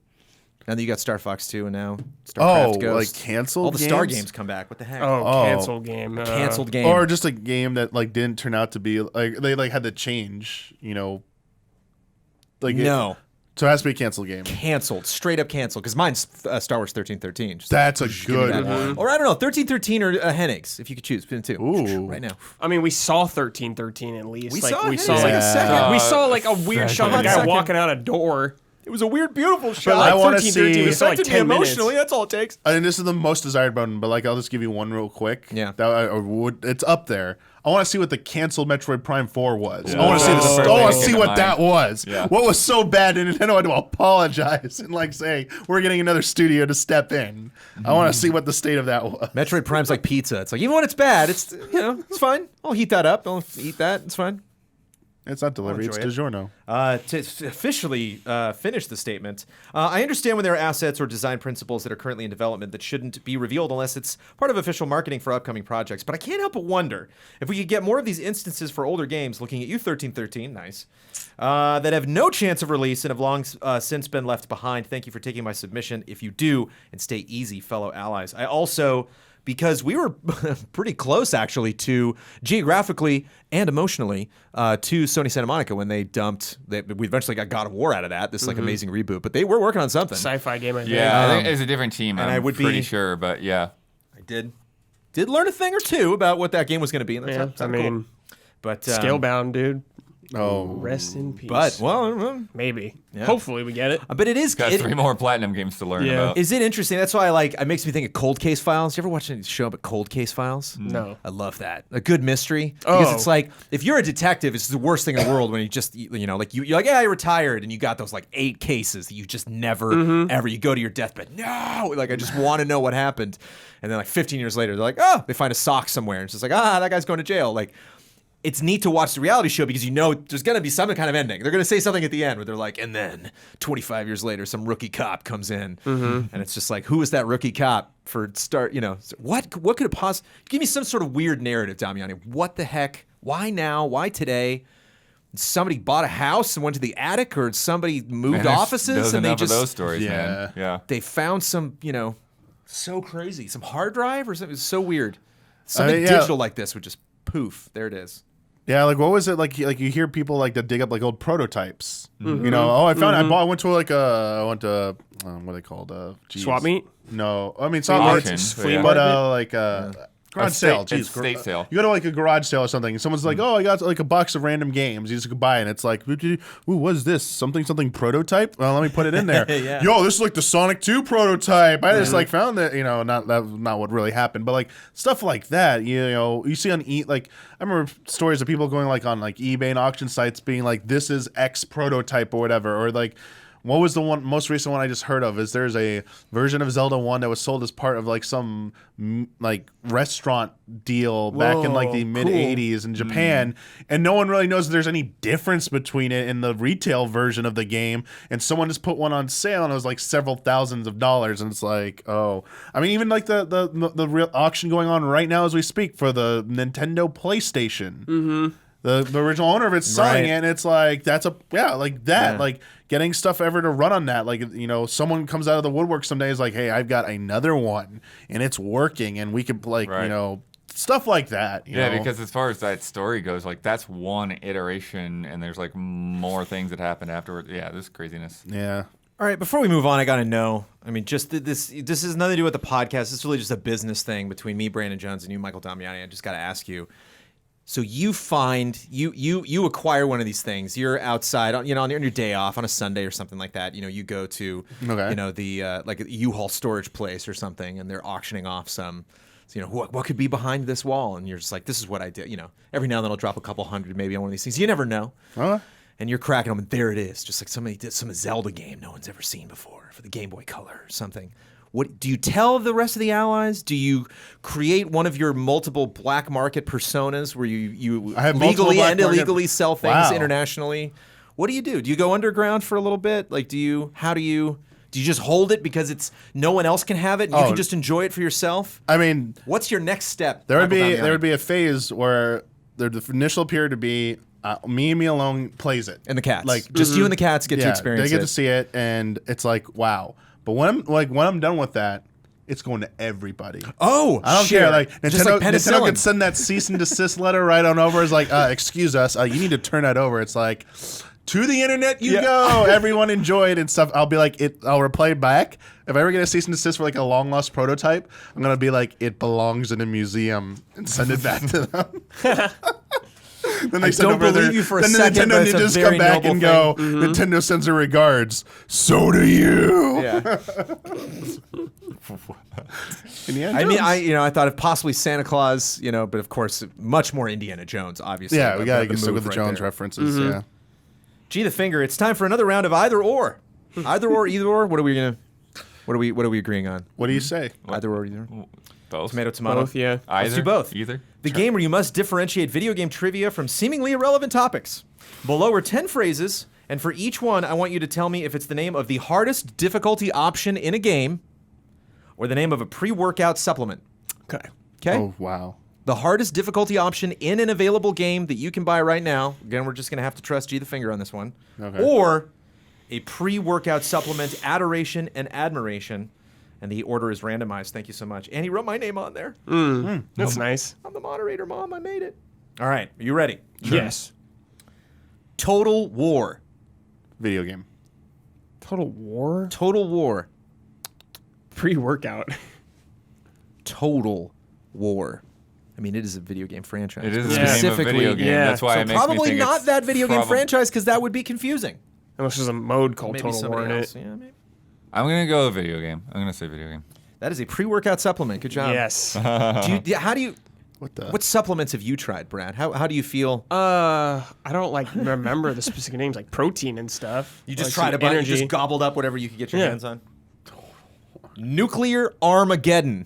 And then you got Star Fox 2 and now StarCraft Ghost. like canceled. All the Star games? games come back. What the heck? Canceled game. Canceled game. Or just a game that like didn't turn out to be like they like had to change. Like No. so it has to be a canceled game. Canceled. Straight up canceled. Because mine's Star Wars 1313. Just That's a give me good that. one. Or I don't know, 1313 or Hennigs, if you could choose between the two. Ooh. Right now. I mean, we saw 1313 at least. We like, saw we it. saw It's like a like second. we saw like a weird shot of a guy Second. walking out a door. It was a weird, beautiful But shot. like I wanna 1313 see- was still like 10 minutes. That's all it takes. I mean, this is the most desired button, but like I'll just give you one real quick. Yeah. It's up there. I want to see what the canceled Metroid Prime 4 was. Yeah. I want to see That's the. the I want first to thing see that what came to that was. Yeah. What was so bad that Nintendo had to apologize and like say we're getting another studio to step in. I want to see what the state of that was. Metroid Prime's like pizza. It's like, even when it's bad, it's fine. I'll heat that up. I'll eat that. It's fine. It's not delivery, it's enjoy it. DiGiorno. To officially finish the statement, I understand when there are assets or design principles that are currently in development that shouldn't be revealed unless it's part of official marketing for upcoming projects. But I can't help but wonder if we could get more of these instances for older games, looking at you, 1313, nice, that have no chance of release and have long since been left behind. Thank you for taking my submission. If you do, and stay easy, fellow allies. I also... because we were pretty close, actually, to geographically and emotionally to Sony Santa Monica when they dumped. We eventually got God of War out of that. This like amazing reboot, but they were working on something. Sci-fi game, I think. Yeah, I think it's a different team. and I'm I would be- pretty sure, but yeah. I did learn a thing or two about what that game was going to be, and that Yeah, sounded I mean, cool. But Scalebound, dude. Oh, Rest in peace. but well, maybe. Yeah. Hopefully we get it. but it is. Got 3 more platinum games to learn Yeah. about. Is it interesting? That's why I like. It makes me think of Cold Case Files. You ever watch any show about Cold Case Files? No. I love that. A good mystery. Because Oh. it's like, if you're a detective, it's the worst thing in the world when you just, you know, like you're like, yeah, I retired, and you got those like 8 cases that you just never, ever, you go to your deathbed. No, like I just want to know what happened. And then like 15 years later, they're like, oh, they find a sock somewhere. And it's just like, that guy's going to jail. Like, it's neat to watch the reality show because you know there's going to be some kind of ending. They're going to say something at the end where they're like, and then 25 years later, some rookie cop comes in. And it's just like, who is that rookie cop for start, you know, what could it possibly, give me some sort of weird narrative, Damiani. What the heck? Why now? Why today? Somebody bought a house and went to the attic, or somebody moved Man, there's offices and they enough of just, those stories, man. Yeah. they found some, you know, so crazy, some hard drive or something. It's so weird. Something yeah. digital like this would just poof. There it is. yeah. Like, what was it like? Like, you hear people like that dig up like old prototypes. You know, I found. I went to like I went to what are they called? Geez. Swap meet? No, I mean it's Flea not market. like, Flea but market? like garage sale. It's Jeez, state sale. You go to like a garage sale or something, and someone's like, "Oh, I got like a box of random games." You just go buy, and it's like, "Ooh, what is this? Something prototype? Well, let me put it in there." Yeah. Yo, this is like the Sonic 2 prototype. I just like found that, you know, not what really happened, but like stuff like that. You know, you see on like I remember stories of people going like on like eBay and auction sites being like, "This is X prototype" or whatever, or like. What was the most recent one I just heard of? Is there's a version of Zelda 1 that was sold as part of like some like restaurant deal back in like the Whoa, mid cool. 80s in Japan, and no one really knows if there's any difference between it and the retail version of the game. And someone just put one on sale, and it was like several thousands of dollars. And it's like, oh, I mean, even like the real auction going on right now as we speak for the Nintendo PlayStation. Mm-hmm. The original owner of it's selling Right. it, and it's like like getting stuff ever to run on that. Like, you know, someone comes out of the woodwork some days like, hey, I've got another one and it's working, and we could like, Right. you know, stuff like that. You know? Because as far as that story goes, like that's one iteration, and there's like more things that happen afterward. Yeah, this craziness. yeah. All right, before we move on, I got to know. I mean, just this has nothing to do with the podcast. It's really just a business thing between me, Brandon Jones, and you, Michael Damiani. I just got to ask you. So you find you acquire one of these things. You're outside, on your day off on a Sunday or something like that. You know, you go to the like a U-Haul storage place or something, and they're auctioning off some. So, you know, what could be behind this wall? And you're just like, this is what I did. You know, every now and then I'll drop a couple hundred maybe on one of these things. You never know. And you're cracking them, and there it is, just like somebody did some Zelda game no one's ever seen before for the Game Boy Color or something. What do you tell the rest of the allies? Do you create one of your multiple black market personas where you I have multiple legally black and market- illegally sell things Wow. internationally? What do you do? Do you go underground for a little bit? Like, do you just hold it because it's no one else can have it and you can just enjoy it for yourself? I mean, What's your next step? there would Michael Damiani? be a phase where the initial period to be me alone plays it, And the cats. like Just you and the cats get to experience they get it. to see it, and it's like, wow. But when I'm done with that, it's going to everybody. Oh, I don't share. care. Like Just Nintendo, like Nintendo penicillin. could send that cease and desist letter right on over. It's like, excuse us, you need to turn that over. It's like, to the internet you go. Everyone enjoyed and stuff. I'll be like, I'll reply back. If I ever get a cease and desist for like a long lost prototype, I'm gonna be like, it belongs in a museum, and send it back to them. Then they I send don't over believe you for a then second, the but Nintendo it's a ninjas very come back noble and go, thing. Nintendo sends her regards. So do you. Yeah. Indiana I mean, Jones. I thought of possibly Santa Claus, but of course, much more Indiana Jones, obviously. Yeah, we gotta The stick with move the right Jones there. references. Yeah. G the finger. It's time for another round of either or. Either or, either or. What are we agreeing on? What do you say? Either or, either. Both. Tomato, tomato. Both, yeah. Let's Either. do both. Either. The game where you must differentiate video game trivia from seemingly irrelevant topics. Below are 10 phrases, and for each one, I want you to tell me if it's the name of the hardest difficulty option in a game or the name of a pre-workout supplement. Okay. Okay? Oh, wow. The hardest difficulty option in an available game that you can buy right now. Again, we're just going to have to trust G the finger on this one. Okay. Or a pre-workout supplement, adoration and admiration. And the order is randomized. Thank you so much. And he wrote my name on there. That's nice. I'm the moderator, Mom. I made it. All right. Are you ready? Yes. Total War. Video game. Total War? Total War. Pre-workout. Total War. I mean, it is a video game franchise. It is Yeah. a name of Specifically, video game. yeah. That's why So it makes me probably think not it's that video game probab- franchise because that would be confusing. Unless there's a mode called Maybe Total War somebody in else. it. Yeah, maybe. I'm gonna go with video game. I'm gonna say video game. That is a pre-workout supplement. Good job. Yes. How do you? What the? What supplements have you tried, Brad? How do you feel? I don't like remember the specific names like protein and stuff. You just Like tried some a bunch. You energy. just gobbled up whatever you could get your Yeah. hands on. Nuclear Armageddon,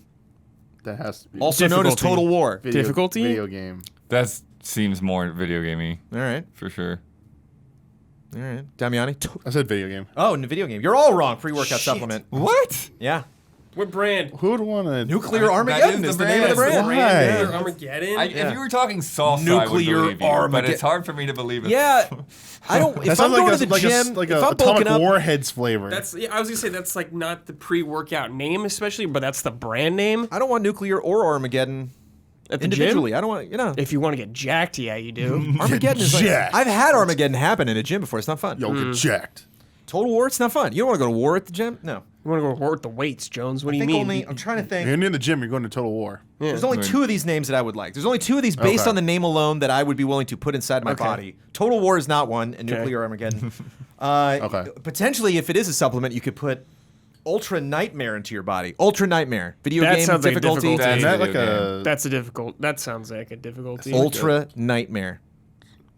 That has to be. also known as Difficulty. Total War. video, difficulty? Video game. That seems more video gamey All right, for sure. all right. Damiani. I said video game. Oh, in the video game. You're all wrong. Pre-workout supplement. What? Yeah. What brand? Who would want to? Nuclear Armageddon is the name of the brand. Why? Nuclear Armageddon? If you were talking salsa, I would Nuclear believe you, but Armageddon. it's hard for me to believe it's Yeah. I don't. That If I'm sounds going like to the gym, like if a I'm Atomic bulking up, Warheads flavor. That's I was gonna say that's like not the pre-workout name especially, but that's the brand name I don't want nuclear or Armageddon at the individually. gym. I don't want. If you want to get jacked, yeah, you do. Armageddon is like. jacked. I've had Armageddon happen in a gym before. It's not fun. Yo, get jacked. Total War. It's not fun. You don't want to go to war at the gym. No. You want to go to war with the weights, Jones? What do I you think mean? only. I'm trying to think. You're in the gym. You're going to Total War. There's only Right. 2 of these names that I would like. There's only 2 of these based Okay. on the name alone that I would be willing to put inside my Okay. body. Total War is not one, and Okay. Nuclear Armageddon. Okay. Potentially, if it is a supplement, you could put Ultra Nightmare into your body. Ultra Nightmare. Video That game sounds like a difficulty. difficulty. Isn't that video like a? That's a difficult. That sounds like a difficulty. Ultra Nightmare.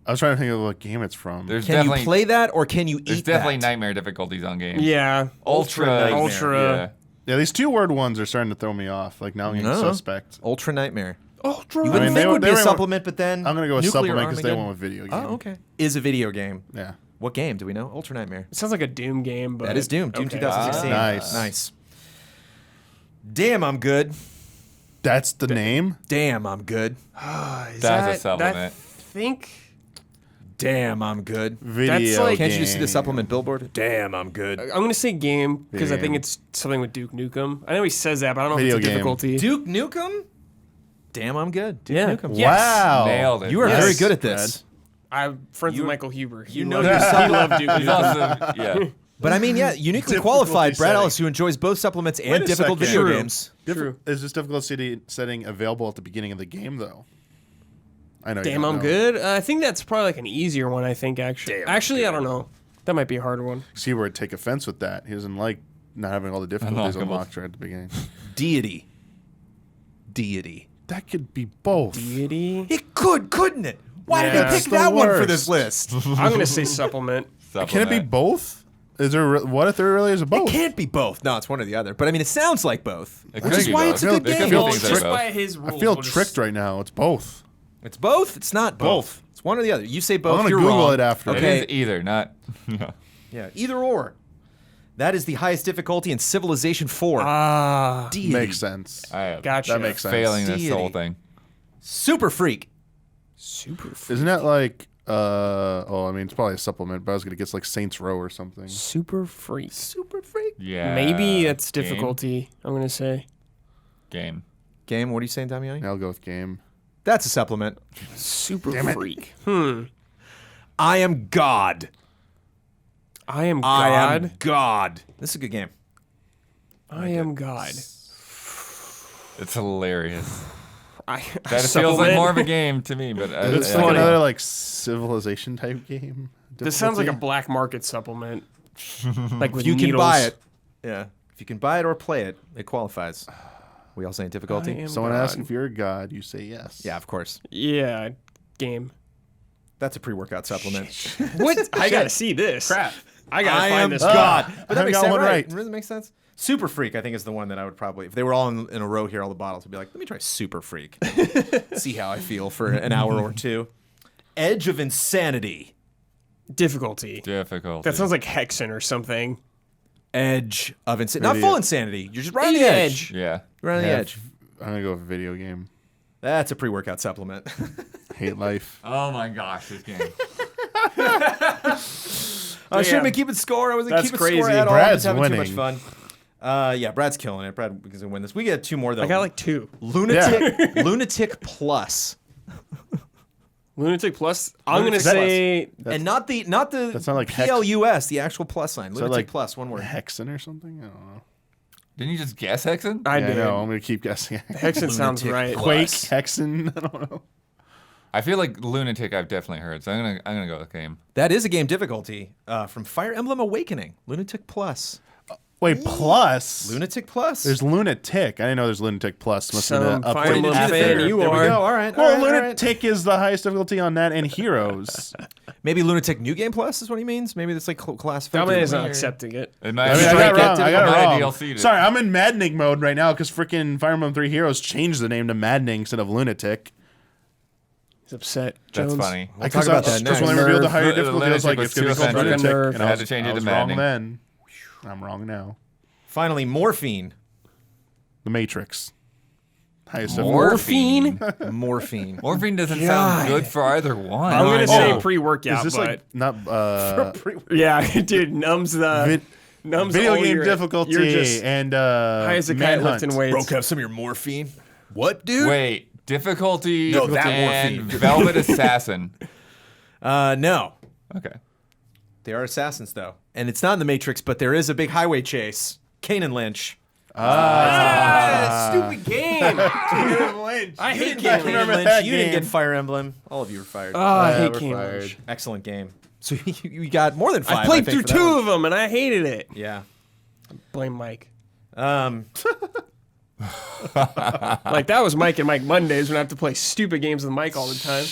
I was trying to think of what game it's from. There's Can definitely you play that or can you there's eat definitely that? nightmare difficulties on games. Yeah. Ultra, Nightmare. Ultra. Yeah. Yeah, these 2-word ones are starting to throw me off. Like now I'm getting No. suspect. Ultra Nightmare. Ultra. You wouldn't mean, they think were- would be they a were- supplement, but then I'm gonna go with Nuclear supplement because they Armageddon. went with video game. Oh, okay. Is a video game. Yeah. What game do we know? Ultra Nightmare. It sounds like a Doom game, but That is Doom. Doom okay. 2016. Nice. Nice. Damn, I'm good. That's the name. Damn, I'm good. Is That's a supplement. I think Damn, I'm good. Video like- Can't you just see the game. supplement billboard? Damn, I'm good. I'm gonna say game because I Video think game. it's something with Duke Nukem. I know he says that, but I don't know Video if it's a game. difficulty. Duke Nukem? Damn, I'm good. Duke Yeah. Nukem. Yes. Wow. Nailed it. You are Yes. very good at this. I'm friends with Michael Huber. you know loved- yourself. He loved Duke He's Nukem. also, yeah. But I mean, yeah, uniquely Difficulty qualified Brad setting. Ellis, who enjoys both supplements Wait and a difficult second. video True. games. True. Is this difficulty setting available at the beginning of the game though? I know. you Damn, don't I'm know. good. I think that's probably like an easier one. I think actually. Actually, I don't know. That might be a harder one. See where I'd take offense with that. He doesn't like not having all the difficulties Unlockable. unlocked right at the beginning. Deity. Deity. That could be both. Deity. It could, couldn't it? Why did Yeah. they pick It's the that one for worst. this list? I'm gonna say supplement. Can it be Supplement. both? Is there? What if there really is a both? It can't be both. No, it's one or the other. But I mean, it sounds like both. It Which could is be why both. it's a good There could game. be Well, things that just are by both. his rules. I feel we'll just- tricked right now. It's both. It's both. It's not both. It's one or the other. You say both. I'm gonna you're Google wrong. it after. It Okay. is either, not. Yeah. Yeah. Either or. That is the highest difficulty in Civilization 4. Ah. Deity. Makes sense. I am Gotcha. That makes sense. failing this Deity. whole thing. Super Freak. Super. Isn't that like? I mean, it's probably a supplement, but I was gonna guess like Saints Row or something. Super freak. Super Freak. Yeah. Maybe that's Game? difficulty. I'm gonna say Game. Game. What are you saying, Damiani? I'll go with game. That's a supplement. super Damn it. freak. I am God. I am God. I am God. This is a good game. I am God. It's hilarious. I, That feels like more of a game to me, but It's yeah. like funny. another like civilization type game. This sounds like a Difficulty? black market supplement. Like with If you can needles. buy it. Yeah. If you can buy it or play it, it qualifies. We all saying I difficulty? am Someone God. asks if you're a god, you say yes. Yeah, of course. Yeah, game. That's a pre-workout supplement. What? I gotta see this. Crap. I gotta I find am this. God. I But that haven't makes got sense, one right? right. Doesn't it make sense? Super Freak, I think, is the one that I would probably, if they were all in a row here, all the bottles, I'd be like, let me try Super Freak. See how I feel for an hour or two. Edge of Insanity. Difficulty. Difficulty. That sounds like Hexen or something. Edge of Insanity. Not Maybe full insanity. You're just right on the edge. Yeah. Right on the Yeah, edge. I'm gonna go with a video game. That's a pre-workout supplement. Hate life. Oh my gosh, this game. I shouldn't be keeping score. I wasn't That's keeping crazy. score at all. Brad's I'm just having too winning. much fun. Yeah, Brad's killing it. Brad is gonna win this. We get 2 more though. I got like 2. Lunatic Plus. Lunatic Plus. I'm gonna Lunatic say And not the That's not like Hex- PLUS, the actual plus sign. that Lunatic like Plus, one word. Hexen or something. I don't know. Didn't you just guess Hexen? I Yeah, did. no, I'm gonna keep guessing. Hexen sounds Lunatic right. Plus. Quake, Hexen. I don't know. I feel like Lunatic I've definitely heard, so I'm gonna go with game. That is a game difficulty from Fire Emblem Awakening. Lunatic Plus. Wait, plus. Lunatic Plus. There's Lunatic. I didn't know there's Lunatic Plus. Must have Some been Fire Emblem updated fan after. you there we are. go. All right. Well, all right. Lunatic is the highest difficulty on that, and Heroes. Maybe Lunatic New Game Plus is what he means. Maybe that's like classified. That man is not differently, or- accepting it. It might I mean, I got it wrong. I got it wrong. DLC Sorry, I'm in maddening mode right now because freaking Fire Emblem 3 Heroes changed the name to Maddening instead of Lunatic. He's upset. That's Jones. funny. We'll talk about that Because when next. they revealed the Nerve. higher difficulty, I was like, Lunatic it's going to was be called too Lunatic. offensive. And I Had was, to change it I to was wrong Maddening. then. I'm wrong now. Finally, Morphine. The Matrix. Highest Morphine. Morphine. Morphine doesn't God. sound good for either one. I'm gonna Oh. say pre-workout, Is this but like not yeah, dude, numbs the numbs video all game your- difficulty You're just and high as a kite Manhunt. lifting weights. Broke up some of your morphine. What, dude? Wait, difficulty No, that and Morphine. Velvet Assassin. No. Okay. They are assassins, though. And it's not in the Matrix, but there is a big highway chase. Kane and Lynch. Stupid game. I hate Kane Kane and remember Lynch. that You didn't game. get Fire Emblem. All of you were fired. I hate we're Kane fired. Lynch. Excellent game. So you got more than 5. I played through think, for that 2 one. of them and I hated it. Yeah. Blame Mike. Um, Like that was Mike and Mike Mondays when I have to play stupid games with Mike all the time.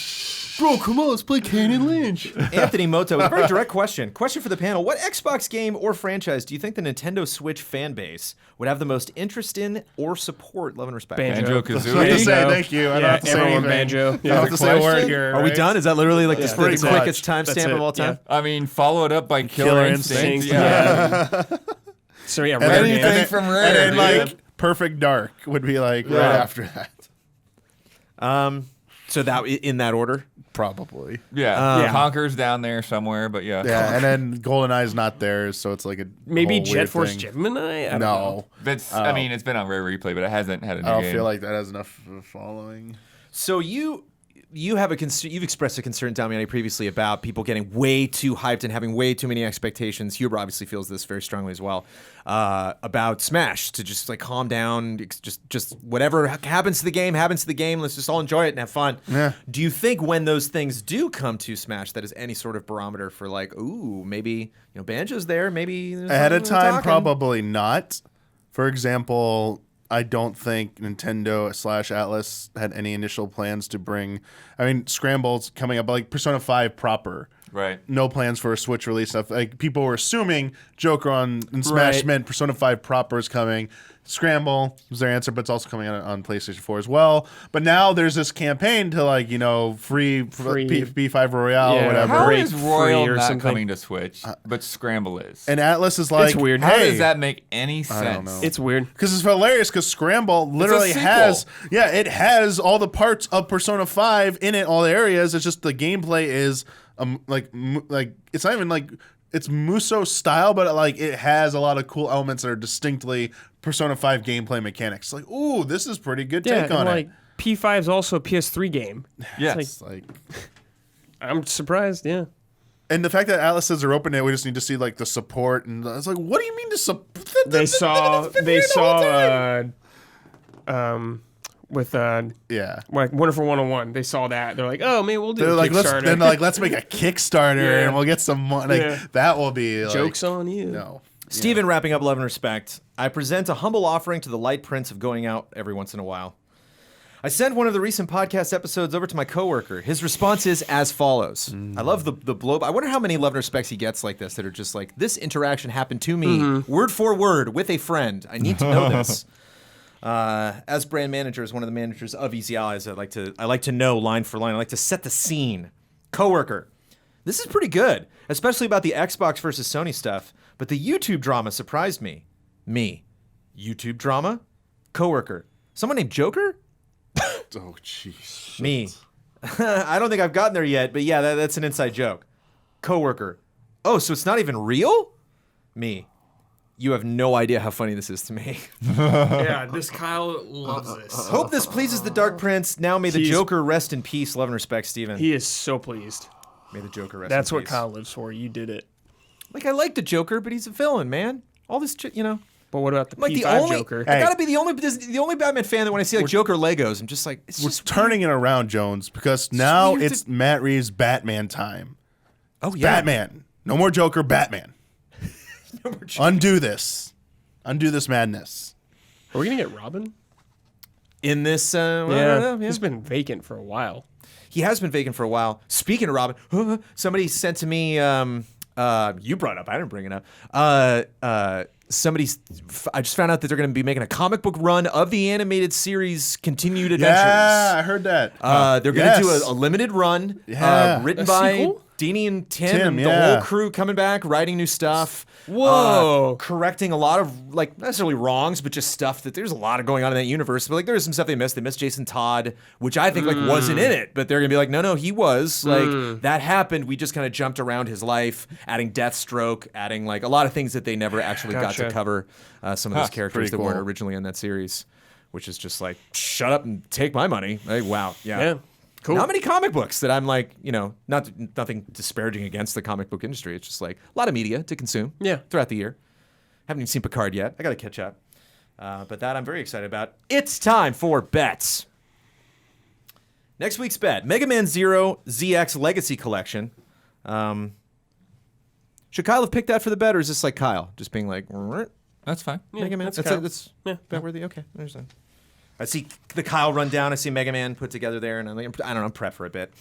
Bro, come on, let's play Kane and Lynch. Anthony Moto, with a very direct question. Question for the panel. What Xbox game or franchise do you think the Nintendo Switch fan base would have the most interest in or support? Love and respect. Banjo I have to Kazooie. say thank you. I don't have to say everyone anything. Banjo. I don't have to say a word Question? here. Are we right? done? Is that literally like the pretty quickest much. timestamp That's of all it, time? I mean, followed up by Killer, Killer Instinct. Instinct. Yeah. So yeah, And rare then, Anything game. and then- from Rare, and then dude. like Perfect Dark would be like right after that. So that in that order. Probably. Yeah. Yeah. Conker's down there somewhere, but yeah. Yeah, and then GoldenEye's not there, so it's like a Maybe whole Jet weird Force thing. Gemini? I don't know. No, That's, I mean, it's been on Rare Replay, but it hasn't had a new I don't game. feel like that has enough of a following. So you have a concern. You've expressed a concern, Damiani, previously about people getting way too hyped and having way too many expectations. Huber obviously feels this very strongly as well about Smash. To just like calm down, just whatever happens to the game happens to the game. Let's just all enjoy it and have fun. Yeah. Do you think when those things do come to Smash, that is any sort of barometer for like, ooh, maybe Banjo's there, maybe there's Ahead of something we're time, talking? probably not. For example, I don't think Nintendo/Atlas had any initial plans to bring. I mean, Scramble's coming up, like Persona 5 proper. Right. No plans for a Switch release stuff. Like people were assuming Joker on Smash Right. meant Persona 5 proper is coming. Scramble was their answer, but it's also coming out on PlayStation 4 as well. But now there's this campaign to like free. B5 Royale Yeah. or whatever. How Break is free Royal or not something. coming to Switch, but Scramble is? And Atlas is like, weird. How hey, does that make any sense? don't know. It's weird. Because it's hilarious. Because Scramble literally sequel. has, it has all the parts of Persona 5 in it, all the areas. It's just the gameplay is like it's not even like it's Muso style, but like it has a lot of cool elements that are distinctly Persona 5 gameplay mechanics. Like, ooh, this is pretty good Yeah, take on and like it. P5 is also a PS3 game. Yes. It's like, I'm surprised. Yeah. and the fact that Atlas says they're open it, we just need to see like the support, and it's like, what do you mean to support? They saw with yeah. like Wonderful 101. They saw that. They're like, oh man, we'll do They're a like, Kickstarter. let's make a Kickstarter Yeah. and we'll get some money. Yeah. That will be like, Joke's on you. No. Steven, wrapping up Love and Respect. I present a humble offering to the light prince of going out every once in a while. I sent one of the recent podcast episodes over to my coworker. His response is as follows. I love the blow. I wonder how many love and respects he gets like this that are just like, this interaction happened to me, word for word, with a friend. I need to know this. As brand manager, as one of the managers of Easy Allies, I like to know line for line. I like to set the scene. Coworker. This is pretty good, especially about the Xbox versus Sony stuff. But the YouTube drama surprised me. YouTube drama? Coworker. Someone named Joker? Oh, jeez. Me. I don't think I've gotten there yet, but yeah, that's an inside joke. Coworker. Oh, so it's not even real? Me. You have no idea how funny this is to me. Yeah, this Kyle loves this. Hope this pleases the Dark Prince. Now may the Joker rest in peace. Love and respect, Steven. He is so pleased. May the Joker rest That's in what peace. Kyle lives for. You did it. Like, I like the Joker, but he's a villain, man. All this, But what about the like P5 the only Joker? I Hey. gotta be the only Batman fan that when I see like Joker Legos, I'm just like, it's We're just turning it around, Jones, because now weird it's Matt Reeves' Batman time. oh yeah, Batman. No more Joker, Batman. No more Joker. Undo this. Undo this madness. Are we gonna get Robin? In this, well, I Yeah, don't know, yeah. he's been vacant for a while. He has been vacant for a while. Speaking of Robin, somebody sent to me. You brought it up. I didn't bring it up. I just found out that they're going to be making a comic book run of the animated series Continued Adventures. Yeah, I heard that. They're going to do Yes. a limited run, Yeah. written A by sequel? Deanie and Tim and the yeah. whole crew coming back, writing new stuff. Whoa. Correcting a lot of, like, not necessarily wrongs, but just stuff that there's a lot of going on in that universe. But, like, there's some stuff they missed. They missed Jason Todd, which I think, like, wasn't in it. But they're going to be like, no, he was. Like, that happened. We just kind of jumped around his life, adding Deathstroke, adding, like, a lot of things that they never actually got to Gotcha. cover. Some of those characters pretty that weren't cool. originally in that series, which is just like, shut up and take my money. Like, wow. Yeah, cool. Not many comic books that I'm like, nothing disparaging against the comic book industry. It's just like a lot of media to consume throughout the year. Haven't even seen Picard yet. I got to catch up. But that I'm very excited about. It's time for bets. Next week's bet, Mega Man Zero ZX Legacy Collection. Should Kyle have picked that for the bet, or is this like Kyle just being like, That's fine. Mega Man? that's That's Kyle. that's Yeah. bet worthy? Okay, I understand. I see the Kyle rundown. I see Mega Man put together there, and I'm like, I don't know, I'm prepped for a bit.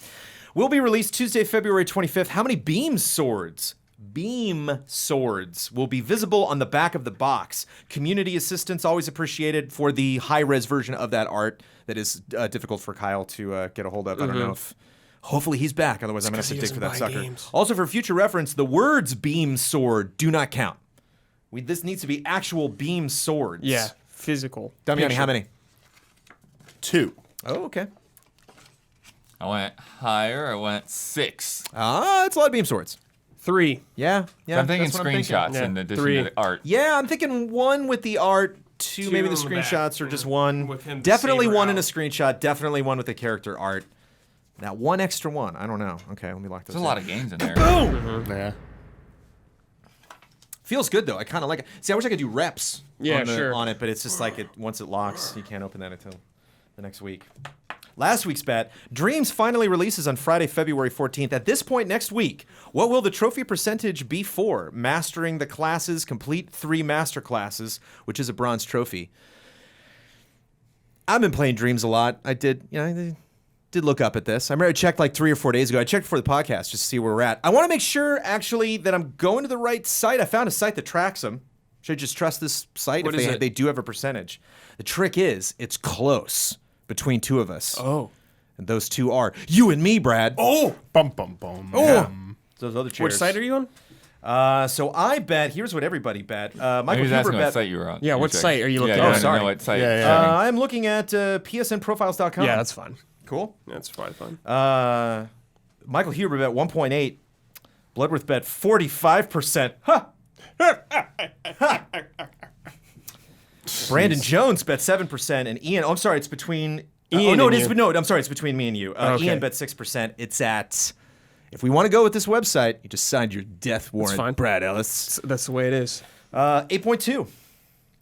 Will be released Tuesday, February 25th. How many beam swords will be visible on the back of the box? Community assistance always appreciated for the high-res version of that art that is difficult for Kyle to get a hold of. I don't know if... Hopefully he's back, otherwise I'm going to have to dig for that doesn't buy sucker. games. Also, for future reference, the words beam sword do not count. This needs to be actual beam swords. Yeah, physical. Damiani, Picture. how many? 2. Oh, okay. I went higher. I went 6. It's a lot of beam swords. 3. Yeah. I'm thinking that's what I'm screenshots Yeah, in addition 3. to the art. Yeah, I'm thinking 1 with the art, 2 maybe the on the back, screenshots, or yeah. just 1. With him Definitely saber 1 in a out. screenshot. Definitely 1 with the character art. Now 1 extra 1. I don't know. Okay, let me lock those. There's a lot of games in there. Yeah. Feels good though. I kind of like it. See, I wish I could do reps. Yeah, on sure. On it, but it's just like once it locks, you can't open that until the next week. Last week's bet, Dreams finally releases on Friday, February 14th. At this point next week, what will the trophy percentage be for? Mastering the classes, complete 3 master classes, which is a bronze trophy. I've been playing Dreams a lot. I did look up at this. I remember I checked like 3 or 4 days ago. I checked before the podcast just to see where we're at. I want to make sure, actually, that I'm going to the right site. I found a site that tracks them. Should I just trust this site What if is it? they do have a percentage? The trick is, it's close between 2 of us. Oh. And those 2 are you and me, Brad. Oh! Bum, bum, bum. Oh! Those other chairs. Which site are you on? So I bet, here's what everybody bet. Michael He was Huber asking what bet. site you were on. Yeah, You what checked. site are you looking Yeah, at? I Oh, don't sorry. know what site. Yeah, yeah. I'm looking at psnprofiles.com. Yeah, that's fine. cool. That's probably fun. Michael Huber bet 1.8. Bloodworth bet 45%. Ha! Brandon Jones bet 7%, and Ian. Oh, I'm sorry, it's between. Ian no, and it is. you. No, I'm sorry, it's between me and you. Okay. Ian bet 6%. It's at. If we want to go with this website, you just signed your death warrant, fine. Brad Ellis. That's the way it is. 8.2.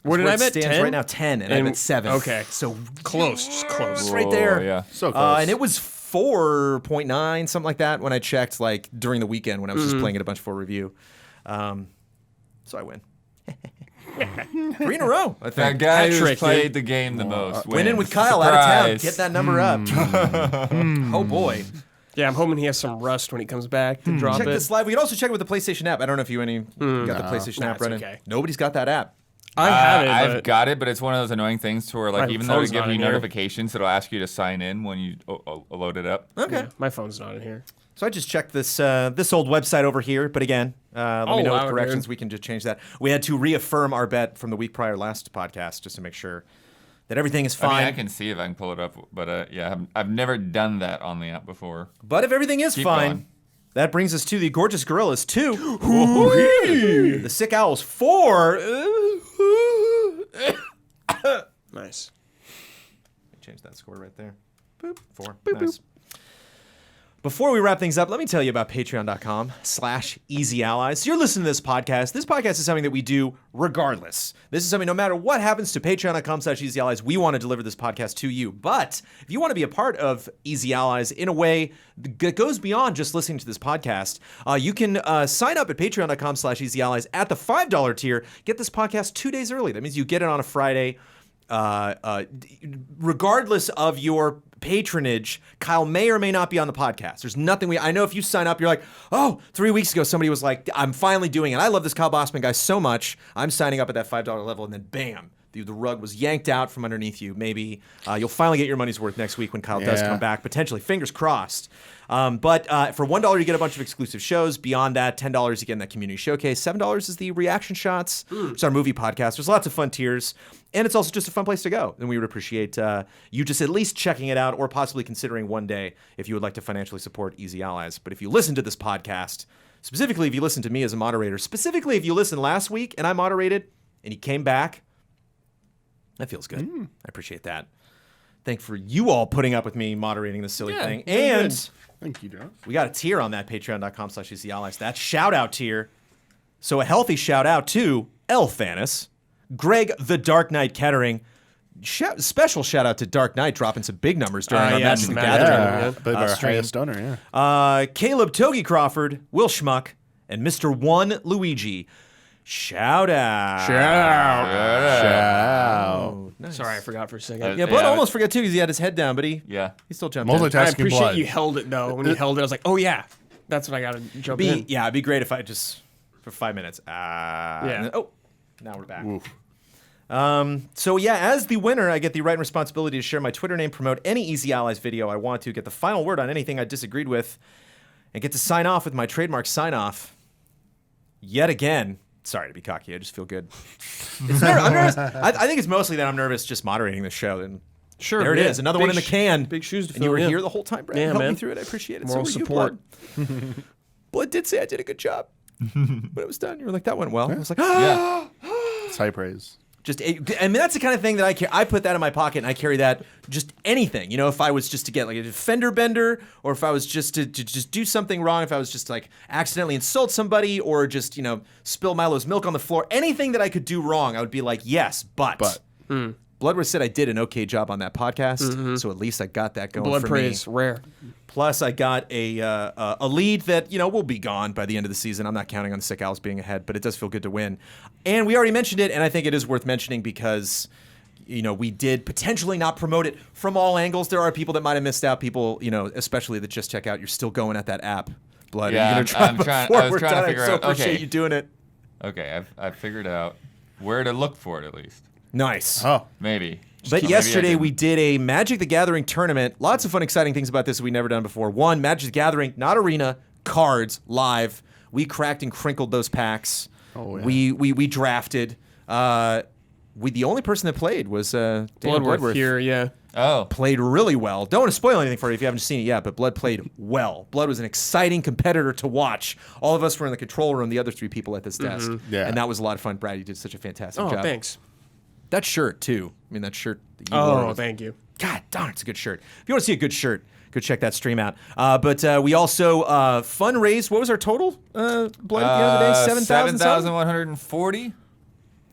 What did I it bet? stands 10? right now, 10, and I And- bet 7. okay. so Close, just close. it's right there. Whoa, yeah. So close. And it was 4.9, something like that, when I checked, like during the weekend when I was just playing it a bunch for review. So I win. 3 in a row, I That think. guy who's Hat-trick, played dude. the game the most. Winning with wins. Kyle out of town. Surprise. Get that number up. Oh, boy. Yeah, I'm hoping he has some rust when he comes back to drop Check it. this live. We can also check it with the PlayStation app. I don't know if you got the PlayStation Nah, app it's running. okay. Nobody's got that app. I have it, I've but got it, but it's one of those annoying things to where, like, My even though it phone's gives not you in here. notifications, it'll ask you to sign in when you load it up. Okay. yeah, my phone's not in here. So I just checked this this old website over here, but again, let me know with wow, corrections. dude. We can just change that. We had to reaffirm our bet from the week prior last podcast just to make sure that everything is I fine. mean, I can see if I can pull it up, but yeah, I've never done that on the app before. But if everything is Keep fine, going. that brings us to the Gorgeous Gorillas 2. The Sick Owls 4. Nice. Change that score right there. Boop. 4. Nice. Before we wrap things up, let me tell you about patreon.com/easyallies. You're listening to this podcast. This podcast is something that we do regardless. This is something, no matter what happens to patreon.com/easyallies, we want to deliver this podcast to you. But if you want to be a part of Easy Allies in a way that goes beyond just listening to this podcast, you can sign up at patreon.com/easyallies at the $5 tier. Get this podcast 2 days early. That means you get it on a Friday. Regardless of your patronage, Kyle may or may not be on the podcast. There's nothing I know if you sign up, you're like, oh, 3 weeks ago, somebody was like, I'm finally doing it. I love this Kyle Bossman guy so much. I'm signing up at that $5 level. And then bam, the rug was yanked out from underneath you. Maybe you'll finally get your money's worth next week when Kyle does come back, potentially. Fingers crossed. But for $1, you get a bunch of exclusive shows. Beyond that, $10, you get in that community showcase. $7 is the reaction shots. It's our movie podcast. There's lots of fun tiers. And it's also just a fun place to go. And we would appreciate you just at least checking it out or possibly considering one day if you would like to financially support Easy Allies. But if you listen to this podcast, specifically if you listen to me as a moderator, specifically if you listened last week and I moderated and you came back, that feels good. I appreciate that. Thank for you all putting up with me moderating this silly thing. And Thank you, John. we got a tier on that patreon.com/easyallies. That shout out tier. So a healthy shout out to Elfanis, Greg the Dark Knight Kettering. Special shout out to Dark Knight dropping some big numbers during our Magic the Gathering Yeah, but our stream. highest donor, yeah. Caleb Togi Crawford, Will Schmuck, and Mr. One Luigi. Shout out. Wow. Nice. Sorry, I forgot for a second. Yeah, Blood Yeah, almost forgot too because he had his head down, but he still jumped in. I Multitasking appreciate blood. you held it though. When you held it, I was like, oh yeah, that's what I gotta jump in. Yeah, it'd be great if I just for 5 minutes. Yeah. Now we're back. Oof. So yeah, as the winner, I get the right and responsibility to share my Twitter name, promote any Easy Allies video I want to, get the final word on anything I disagreed with, and get to sign off with my trademark sign off. Yet again. Sorry to be cocky. I just feel good. I'm nervous. I think it's mostly that I'm nervous just moderating the show. And Sure. there it yeah. is. Another one in the can. Big shoes to And you fill. were yeah. here the whole time, Brad. Yeah, Help me man. through it. I appreciate it. Moral So were support. you, Blood. Blood did say I did a good job. But it was done. You were like, that went well. I was like, Yeah. It's high praise. I mean, that's the kind of thing that I carry. I put that in my pocket and I carry that just anything. You know, if I was just to get like a fender bender, or if I was just to just do something wrong, if I was just like accidentally insult somebody, or just, you know, spill Milo's milk on the floor, anything that I could do wrong, I would be like, yes, but. Bloodworth said I did an okay job on that podcast, so at least I got that going Blood for praise, me. rare. Plus, I got a lead that, you know, will be gone by the end of the season. I'm not counting on the Sick Owls being ahead, but it does feel good to win. And we already mentioned it, and I think it is worth mentioning because, you know, we did potentially not promote it from all angles. There are people that might have missed out. People, you know, especially that just check out. You're still going at that app, Blood. Yeah, Are you gonna I'm trying- before I was we're trying to done? figure I so out- appreciate okay. you doing it. Okay, I've figured out where to look for it at least. Nice. Oh, Maybe. But Maybe I yesterday didn't. we did a Magic the Gathering tournament. Lots of fun, exciting things about this that we've never done before. One, Magic the Gathering, not arena, cards, live. We cracked and crinkled those packs. Oh, yeah. We drafted. The only person that played was Daniel Bloodworth here, yeah. Oh. Played really well. Don't want to spoil anything for you if you haven't seen it yet, but Blood played well. Blood was an exciting competitor to watch. All of us were in the control room, the other three people at this desk. Yeah. And that was a lot of fun. Brad, you did such a fantastic Oh, job. thanks. That shirt, too. I mean, that shirt that you wore Oh, was- thank you. God darn, it's a good shirt. If you want to see a good shirt, go check that stream out. But we also fundraised. What was our total, Blood, at the end of the day? 7,000? 7,140?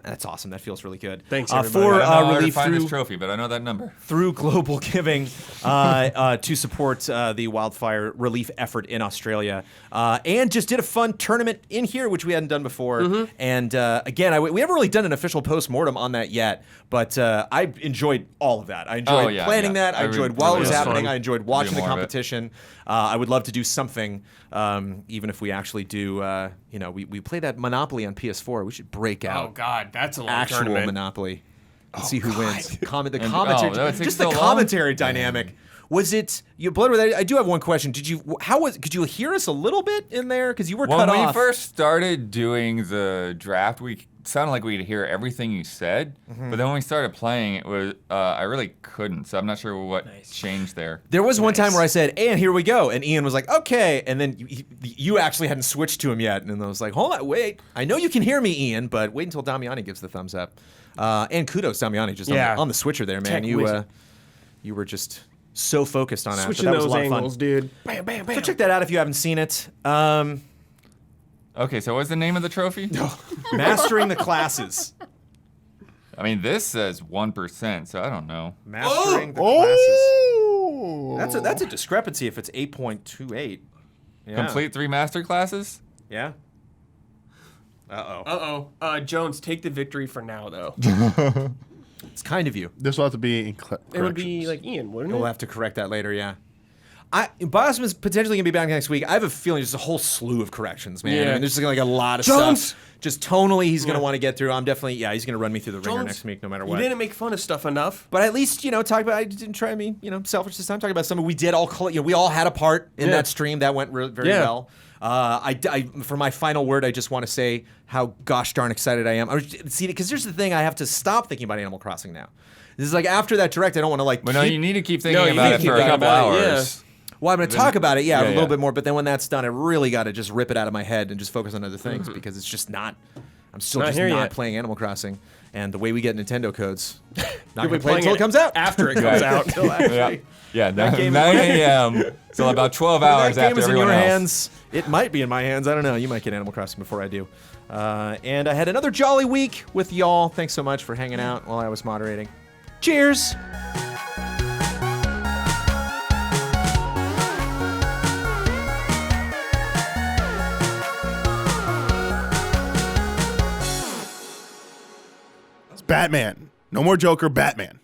That's awesome. That feels really good. Thanks, everybody. For I don't know how to relief find through this trophy, but I know that number. through global giving to support the wildfire relief effort in Australia. And just did a fun tournament in here, which we hadn't done before. And again, we haven't really done an official post-mortem on that yet, but I enjoyed all of that. I enjoyed planning that. I enjoyed while it was happening. I enjoyed watching the competition. I would love to do something, even if we actually do, we play that Monopoly on PS4. We should break out. Oh God, that's a long Actual tournament. Monopoly. And see who wins. The commentary, that would take just so the long? commentary dynamic. Was it you, Bloodworth? I do have one question. Could you hear us a little bit in there? Because you were cut When we off. first started doing the draft, we sounded like we could hear everything you said. But then when we started playing, it was I really couldn't. So I'm not sure what changed there. There was one time where I said, "And here we go," and Ian was like, "Okay," and then you actually hadn't switched to him yet, and I was like, "Hold on, wait. I know you can hear me, Ian, but wait until Damiani gives the thumbs up." And kudos, Damiani, just on the switcher there, man. Tech You were just so focused on that. Switching That was a those lot of angles, fun. dude. Bam, bam, bam. So check that out if you haven't seen it. Okay, so what's the name of the trophy? Mastering the classes. I mean, this says 1%, so I don't know. Mastering the classes. Oh, That's a discrepancy if it's 8.28. Yeah. Complete 3 master classes? Yeah. Uh-oh. Jones, take the victory for now, though. It's kind of you. This will have to be It would be like Ian, wouldn't We'll it? have to correct that later, yeah. Bosman is potentially going to be back next week. I have a feeling there's a whole slew of corrections, man. Yeah. I mean, there's like a lot of Jones! stuff. Just tonally, he's going to want to get through. I'm definitely, he's going to run me through the ringer Jones, next week, no matter You what. didn't make fun of stuff enough. But at least, talk about, I didn't try to be, selfish this time. Talk about something we did all, we all had a part in that stream. That went very well. For my final word, I just want to say how gosh darn excited I am. See, because here's the thing, I have to stop thinking about Animal Crossing now. This is like after that direct, I don't want to But no, you need to keep thinking you about need it to keep for a thinking couple about it, hours. Well, I'm going to talk about it, a little yeah. bit more, but then when that's done, I really got to just rip it out of my head and just focus on other things because it's just not, I'm still Not just here not yet. playing Animal Crossing. And the way we get Nintendo codes, not You'll going be to play it playing until it comes out. after it comes out. Yeah, 9 game is 9 a.m. So about 12 hours that game after is in everyone your else. hands. It might be in my hands. I don't know. You might get Animal Crossing before I do. And I had another jolly week with y'all. Thanks so much for hanging out while I was moderating. Cheers. Batman. No more Joker, Batman.